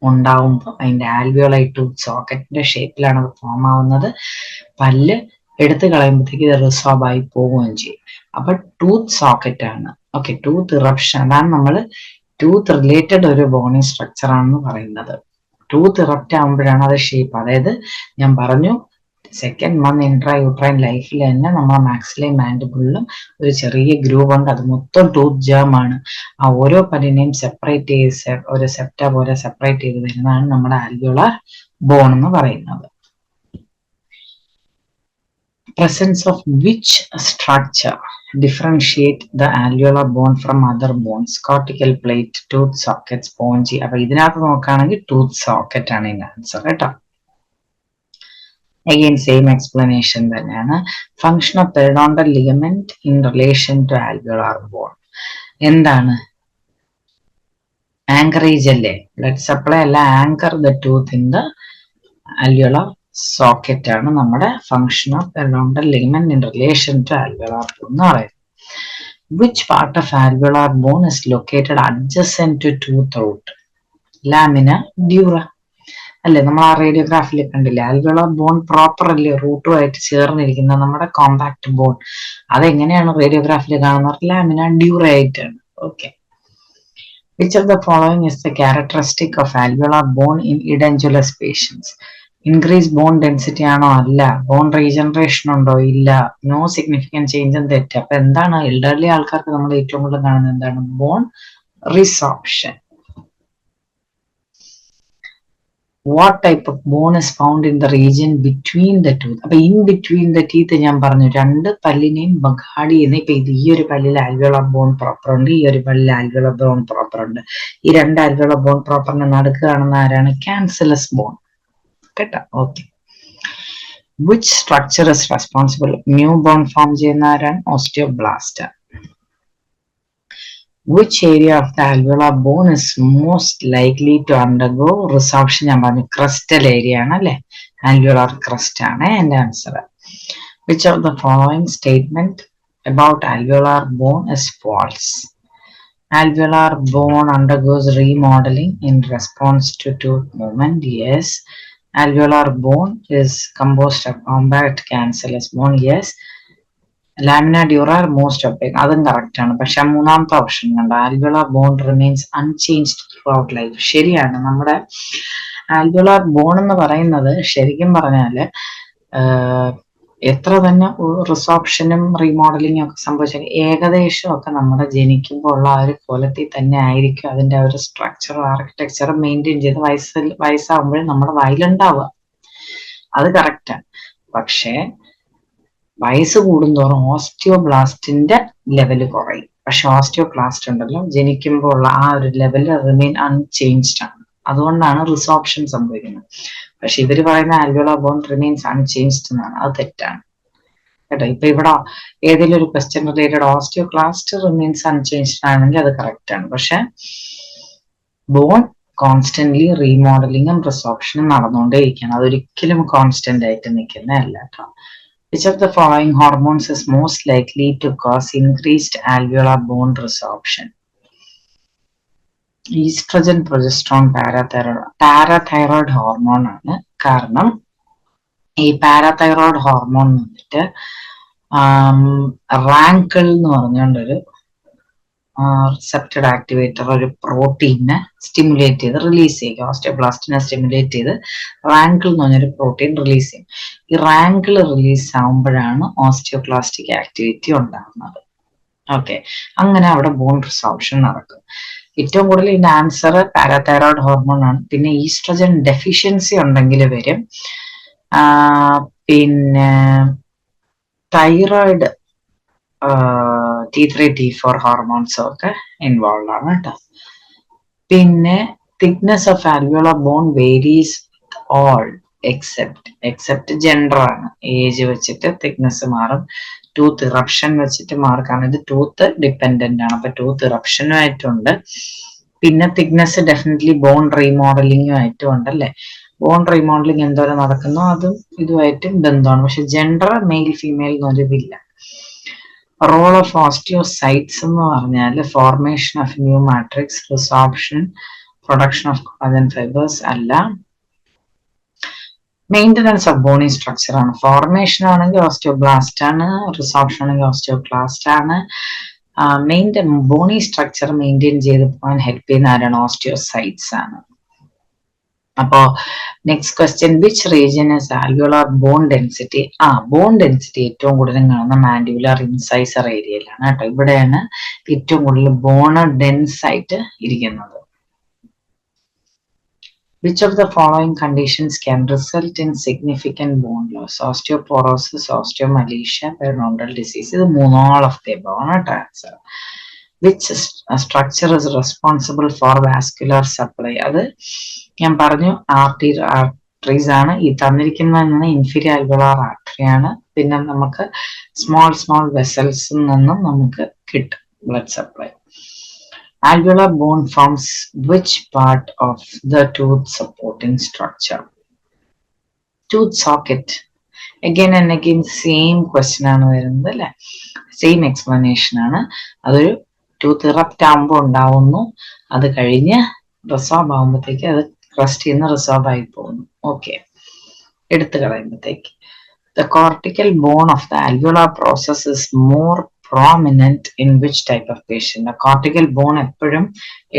ഉണ്ടാവുമ്പോൾ അതിന്റെ ആൽവിയോളൈ ടൂത്ത് സോക്കറ്റിന്റെ ഷേപ്പിലാണ് അത് ഫോം ആവുന്നത്. പല്ല് എടുത്തു കളയുമ്പോഴത്തേക്ക് ഇത് റിസോർബ് ആയി പോവുകയും ചെയ്യും. അപ്പൊ ടൂത്ത് സോക്കറ്റ് ആണ്. ഓക്കെ, ടൂത്ത് ഇറപ്ഷൻ, അതാണ് നമ്മൾ ടൂത്ത് റിലേറ്റഡ് ഒരു ബോണി സ്ട്രക്ചർ ആണെന്ന് പറയുന്നത്. ടൂത്ത് ഇറപ്റ്റ് ആകുമ്പോഴാണ് അത് ഷേപ്പ്. അതായത് ഞാൻ പറഞ്ഞു സെക്കൻഡ് മന്ത് ഇൻട്രാ യൂട്രൈൻ ലൈഫിൽ തന്നെ നമ്മുടെ മാക്സിലൈ മാൻഡിബിളിലും ഒരു ചെറിയ ഗ്രൂവ് ഉണ്ട്. അത് മൊത്തം ടൂത്ത് ജാം ആണ്. ആ ഓരോ പല്ലിനെയും സെപ്പറേറ്റ് ചെയ്ത് ഒരു സെപ്റ്റ പോലെ സെപ്പറേറ്റ് ചെയ്ത് വരുന്നതാണ് നമ്മുടെ ആൽവിയോളർ ബോൺ എന്ന് പറയുന്നത്. Presence of which structure differentiate the alveolar bone from other bones? Cortical plate, tooth socket, spongy. അപ്പൊ ഇതിനകത്ത് നോക്കുകയാണെങ്കിൽ ടൂത്ത് സോക്കറ്റ് ആണ് ഇതിന്റെ ആൻസർ കേട്ടോ. Again same explanation തന്നെയാണ്. Function of periodontal ligament in relation to alveolar bone. എന്താണ്? Anchorage അല്ലേ? Blood supply അല്ല, anchor the tooth in the alveolar socket ആണ് നമ്മുടെ function of periodontal ligament in relation to alveolar bone എന്ന് പറയുന്നത്. Which part of alveolar bone is located adjacent to tooth root? Lamina dura അല്ലെ, നമ്മൾ ആ റേഡിയോഗ്രാഫിൽ കണ്ടില്ലേ? ആൽവിയോളാർ ബോൺ പ്രോപ്പർ അല്ലേ റൂട്ടുമായിട്ട് ചേർന്നിരിക്കുന്ന നമ്മുടെ കോമ്പാക്ട് ബോൺ. അതെങ്ങനെയാണ് റേഡിയോഗ്രാഫിൽ കാണുന്നത്? ലാമിന ഡ്യൂറ ആയിട്ടാണ്. Okay. Which of the following is the characteristic of alveolar bone in edentulous patients? Increase bone density ആണോ? അല്ല. ബോൺ റീജനറേഷൻ ഉണ്ടോ? ഇല്ല. നോ സിഗ്നിഫിക്കന്റ് ചേഞ്ച് എന്ന് തെറ്റ്. അപ്പൊ എന്താണ്? എൽഡർലി ആൾക്കാർക്ക് നമ്മൾ ഏറ്റവും കൂടുതൽ കാണുന്നത് എന്താണ്? Bone resorption. What type of bone is found in the region between the tooth? അപ്പൊ ഇൻ ബിറ്റ്വീൻ ദ ടീത്ത് ഞാൻ പറഞ്ഞു രണ്ട് പല്ലിനെയും ബഗാഡ് ചെയ്യുന്ന. ഇപ്പൊ ഇത് ഈ ഒരു പല്ലിൽ ആൽവിയോളർ ബോൺ പ്രോപ്പർ ഉണ്ട്, ഈ ഒരു പല്ലിൽ ആൽവിയോളർ ബോൺ പ്രോപ്പർ ഉണ്ട്. ഈ രണ്ട് ആൽവിയോളർ ബോൺ പ്രോപ്പറിന് നടുക്ക് കാണുന്ന ആരാണ്? ക്യാൻസലസ് ബോൺ കേട്ടോ. Okay. Which structure is responsible? New bone form ചെയ്യുന്ന ആരാണ്? Osteoblast. Which area of the alveolar bone is most likely to undergo resorption? ഞാൻ പറഞ്ഞു ക്രസ്റ്റൽ ഏരിയ ആണ് അല്ലെ, ആൽവിയോളർ ക്രസ്റ്റ് ആണ് എന്റെ answer. Which of the following statement about alveolar bone is false? Alveolar bone undergoes remodeling in response to tooth movement. Yes. Alveolar bone is composed of compact cancellous bone. Yes. Lamina dura most opaque. അതും കറക്റ്റ് ആണ്. പക്ഷെ മൂന്നാമത്തെ ഓപ്ഷൻ കണ്ട alveolar bone remains unchanged throughout life. ശരിയാണ്. നമ്മുടെ ആൽവിയോളാർ ബോൺ എന്ന് പറയുന്നത് ശരിക്കും പറഞ്ഞാല് എത്ര തന്നെ റിസോർപ്ഷനും റീമോഡലിംഗും ഒക്കെ സംഭവിച്ചാൽ ഏകദേശം ഒക്കെ നമ്മുടെ ജനിക്കുമ്പോൾ ഉള്ള ആ ഒരു ക്വാളിറ്റി തന്നെ ആയിരിക്കും അതിന്റെ ഒരു സ്ട്രക്ചർ ആർക്കിടെക്ചർ മെയിൻറ്റെയിൻ ചെയ്ത് വയസ്സാകുമ്പോഴും നമ്മുടെ വായിലുണ്ടാവുക. അത് കറക്റ്റാണ്. പക്ഷേ വയസ്സ് കൂടുന്തോറും ഓസ്റ്റിയോബ്ലാസ്റ്റിന്റെ ലെവല് കുറയും. പക്ഷെ ഓസ്റ്റിയോക്ലാസ്റ്റ് ഉണ്ടല്ലോ ജനിക്കുമ്പോൾ ഉള്ള ആ ഒരു ലെവല് റിമെയിൻ അൺചേഞ്ച്ഡ് ആണ്. അതുകൊണ്ടാണ് റിസോർപ്ഷൻ സംഭവിക്കുന്നത്. പക്ഷെ ഇവര് പറയുന്ന ആൽവിയോളർ ബോൺ റിമെയിൻസ് അൺചേഞ്ച്ഡ് എന്നാണ്. അത് തെറ്റാണ് കേട്ടോ. ഇപ്പൊ ഇവിടെ ഏതെങ്കിലും ഒരു question related osteoclast remains unchanged ആണെങ്കിൽ അത് കറക്റ്റ് ആണ്. പക്ഷെ ബോൺ കോൺസ്റ്റന്റ്ലി റീമോഡലിംഗും റിസോർപ്ഷനും നടന്നുകൊണ്ടേയിരിക്കുകയാണ്. അതൊരിക്കലും കോൺസ്റ്റന്റ് ആയിട്ട് നിൽക്കുന്നതല്ല കേട്ടോ. Which of the following hormones is most likely to cause increased alveolar bone resorption? Oestrogen, progesterone, parathyroid. Parathyroid hormone ആണ്. കാരണം ഈ പാരാതൈറോയ്ഡ് ഹോർമോൺ വന്നിട്ട് റാങ്കിൾ എന്ന് പറഞ്ഞുകൊണ്ടൊരു റിസപ്റ്റഡ് ആക്ടിവേറ്റർ ഒരു പ്രോട്ടീനെ സ്റ്റിമുലേറ്റ് ചെയ്ത് റിലീസ് ചെയ്യും. ഓസ്റ്റിയോബ്ലാസ്റ്റിനെ സ്റ്റിമുലേറ്റ് ചെയ്ത് റാങ്കിൾ എന്ന് പറഞ്ഞൊരു പ്രോട്ടീൻ റിലീസ് ചെയ്യും. ഈ റാങ്കിൾ റിലീസ് ആകുമ്പോഴാണ് ഓസ്റ്റിയോക്ലാസ്റ്റിക് ആക്ടിവിറ്റി ഉണ്ടാകുന്നത്. ഓക്കെ, അങ്ങനെ അവിടെ ബോൺ റിസോർപ്ഷൻ നടക്കും. ഏറ്റവും കൂടുതൽ ഇതിന്റെ ആൻസർ പാരാതൈറോയ്ഡ് ഹോർമോൺ ആണ്. പിന്നെ ഈസ്ട്രജൻ ഡെഫിഷ്യൻസി ഉണ്ടെങ്കിൽ വരും. പിന്നെ തൈറോയിഡ് T3 T4 ഹോർമോൺസും ഒക്കെ ഇൻവോൾവ് ആണ് കേട്ടോ. പിന്നെ thickness of alveolar bone varies all except gender ആണ്. ഏജ് വെച്ചിട്ട് തിക്നെസ് മാറും. ടൂത്ത് ഇറപ്ഷൻ വെച്ചിട്ട് മാറും. കാരണം ഇത് ടൂത്ത് ഡിപ്പെൻഡന്റ് ആണ്. അപ്പൊ ടൂത്ത് ഇറപ്ഷനും ആയിട്ടുണ്ട്. പിന്നെ തിക്നെസ് ഡെഫിനറ്റ്ലി ബോൺ റീമോഡലിംഗും ആയിട്ടും ഉണ്ടല്ലേ. ബോൺ റീമോഡലിംഗ് എന്തോരം നടക്കുന്നോ അതും ഇതുമായിട്ടും ബന്ധമാണ്. പക്ഷെ ജെൻഡർ മെയിൽ ഫീമെയിൽ എന്നൊരിതില്ല. റോൾ ഓഫ് ഓസ്റ്റിയോസൈറ്റ്സ് എന്ന് പറഞ്ഞാൽ formation of new matrix, resorption, production of collagen fibers അല്ല. മെയിൻ്റനൻസ് ഓഫ് ബോണി സ്ട്രക്ചർ ആണ്. ഫോർമേഷൻ ആണെങ്കിൽ ഓസ്റ്റിയോബ്ലാസ്റ്റ് ആണ്, റിസോർപ്ഷൻ ആണെങ്കിൽ ഓസ്റ്റിയോക്ലാസ്റ്റ് ആണ്. ബോണി സ്ട്രക്ചർ മെയിൻറ്റെയിൻ ചെയ്ത് പോകാൻ ഹെൽപ്പ് ചെയ്യുന്ന ആരാണ്? ഓസ്റ്റിയോസൈറ്റ്സ് ആണ്. അപ്പോ next question, which region is alveolar bone density? Bone density ഏറ്റവും കൂടുതൽ കാണുന്ന മാൻഡിബുലർ ഇൻസൈസർ ഏരിയയിലാണ് കേട്ടോ. ഇവിടെയാണ് ഏറ്റവും കൂടുതൽ ബോണ് ഡെൻസ് ആയിട്ട് ഇരിക്കുന്നത്. Which of the following conditions can result in significant bone loss? Osteoporosis, osteomalacia, periodontal disease. ഇത് all of the above ആണ് കേട്ടോ answer. Which structure is responsible for vascular supply? അത് ഞാൻ പറഞ്ഞു ആർട്ടറീസ് ആണ്. ഈ തന്നിരിക്കുന്നതിൽ ഇൻഫീരിയർ ആൽവിയോളർ ആർട്ടറി ആണ്. പിന്നെ നമുക്ക് സ്മോൾ വെസൽസിൽ നിന്നും നമുക്ക് കിട്ടും blood supply. Alveolar bone forms which part of the tooth supporting structure? Tooth socket. Again and again same question ആണ് വരുന്നത് അല്ലെ. സെയിം എക്സ്പ്ലനേഷൻ ആണ്. അതൊരു ടൂത്ത് ഇറപ്റ്റ് ആകുമ്പോൾ ഉണ്ടാവുന്നു. അത് കഴിഞ്ഞ് റിസോർബ് ആകുമ്പോഴത്തേക്ക് അത് ക്രസ്റ്റ് ചെയ്യുന്ന റിസോർബ് ആയി പോകുന്നു. ഓക്കെ, എടുത്തു കളയുമ്പോഴത്തേക്ക് the cortical bone of the alveolar process is more prominent in which type of patient? The cortical bone എപ്പോഴും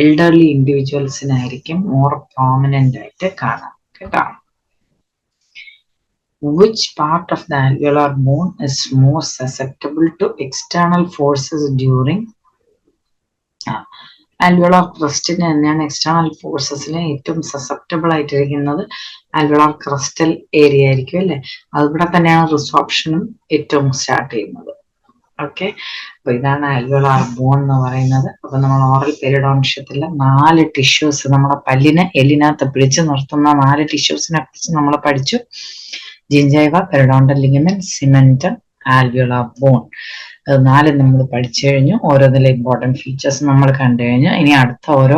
elderly individualsനായിരിക്കും more prominent ആയിട്ട് കാണാം കേട്ടോ. Which part of the alveolar bone is more susceptible to external forces during alveolar ക്രസ്റ്റിന് തന്നെയാണ് എക്സ്റ്റേണൽ ഫോഴ്സസിന് ഏറ്റവും സസെപ്റ്റബിൾ ആയിട്ടിരിക്കുന്നത് ആൽവിയോളർ ക്രസ്റ്റൽ ഏരിയ ആയിരിക്കും അല്ലെ. അതിവിടെ തന്നെയാണ് റിസോർപ്ഷനും ഏറ്റവും സ്റ്റാർട്ട് ചെയ്യുന്നത്. ഓക്കെ, അപ്പൊ ഇതാണ് ആൽവിയോളർ ബോൺ എന്ന് പറയുന്നത്. അപ്പൊ നമ്മൾ ഓറൽ പെരിഡോൺഷ്യത്തിലെ 4 ടിഷ്യൂസ്, നമ്മുടെ പല്ലിനെ എല്ലിനകത്ത് പിടിച്ചു നിർത്തുന്ന 4 ടിഷ്യൂസിനെ കുറിച്ച് നമ്മൾ പഠിച്ചു. ജിഞ്ചൈവ, പെരിഡോണ്ടൽ ലിഗമെന്റ്, സിമെന്റം, ആൽവിയോളർ ബോൺ. 4 നമ്മൾ പഠിച്ചു കഴിഞ്ഞു. ഓരോന്നിലെ ഇമ്പോർട്ടൻറ്റ് ഫീച്ചേഴ്സ് നമ്മൾ കണ്ടു കഴിഞ്ഞു. ഇനി അടുത്ത ഓരോ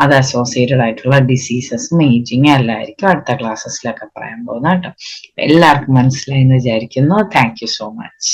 അത് അസോസിയേറ്റഡ് ആയിട്ടുള്ള ഡിസീസസും ഏജിങ് എല്ലായിരിക്കും അടുത്ത ക്ലാസ്സസിലൊക്കെ പറയാൻ പോകുന്നത് കേട്ടോ. എല്ലാവർക്കും മനസ്സിലായി എന്ന് വിചാരിക്കുന്നു. Thank you so much.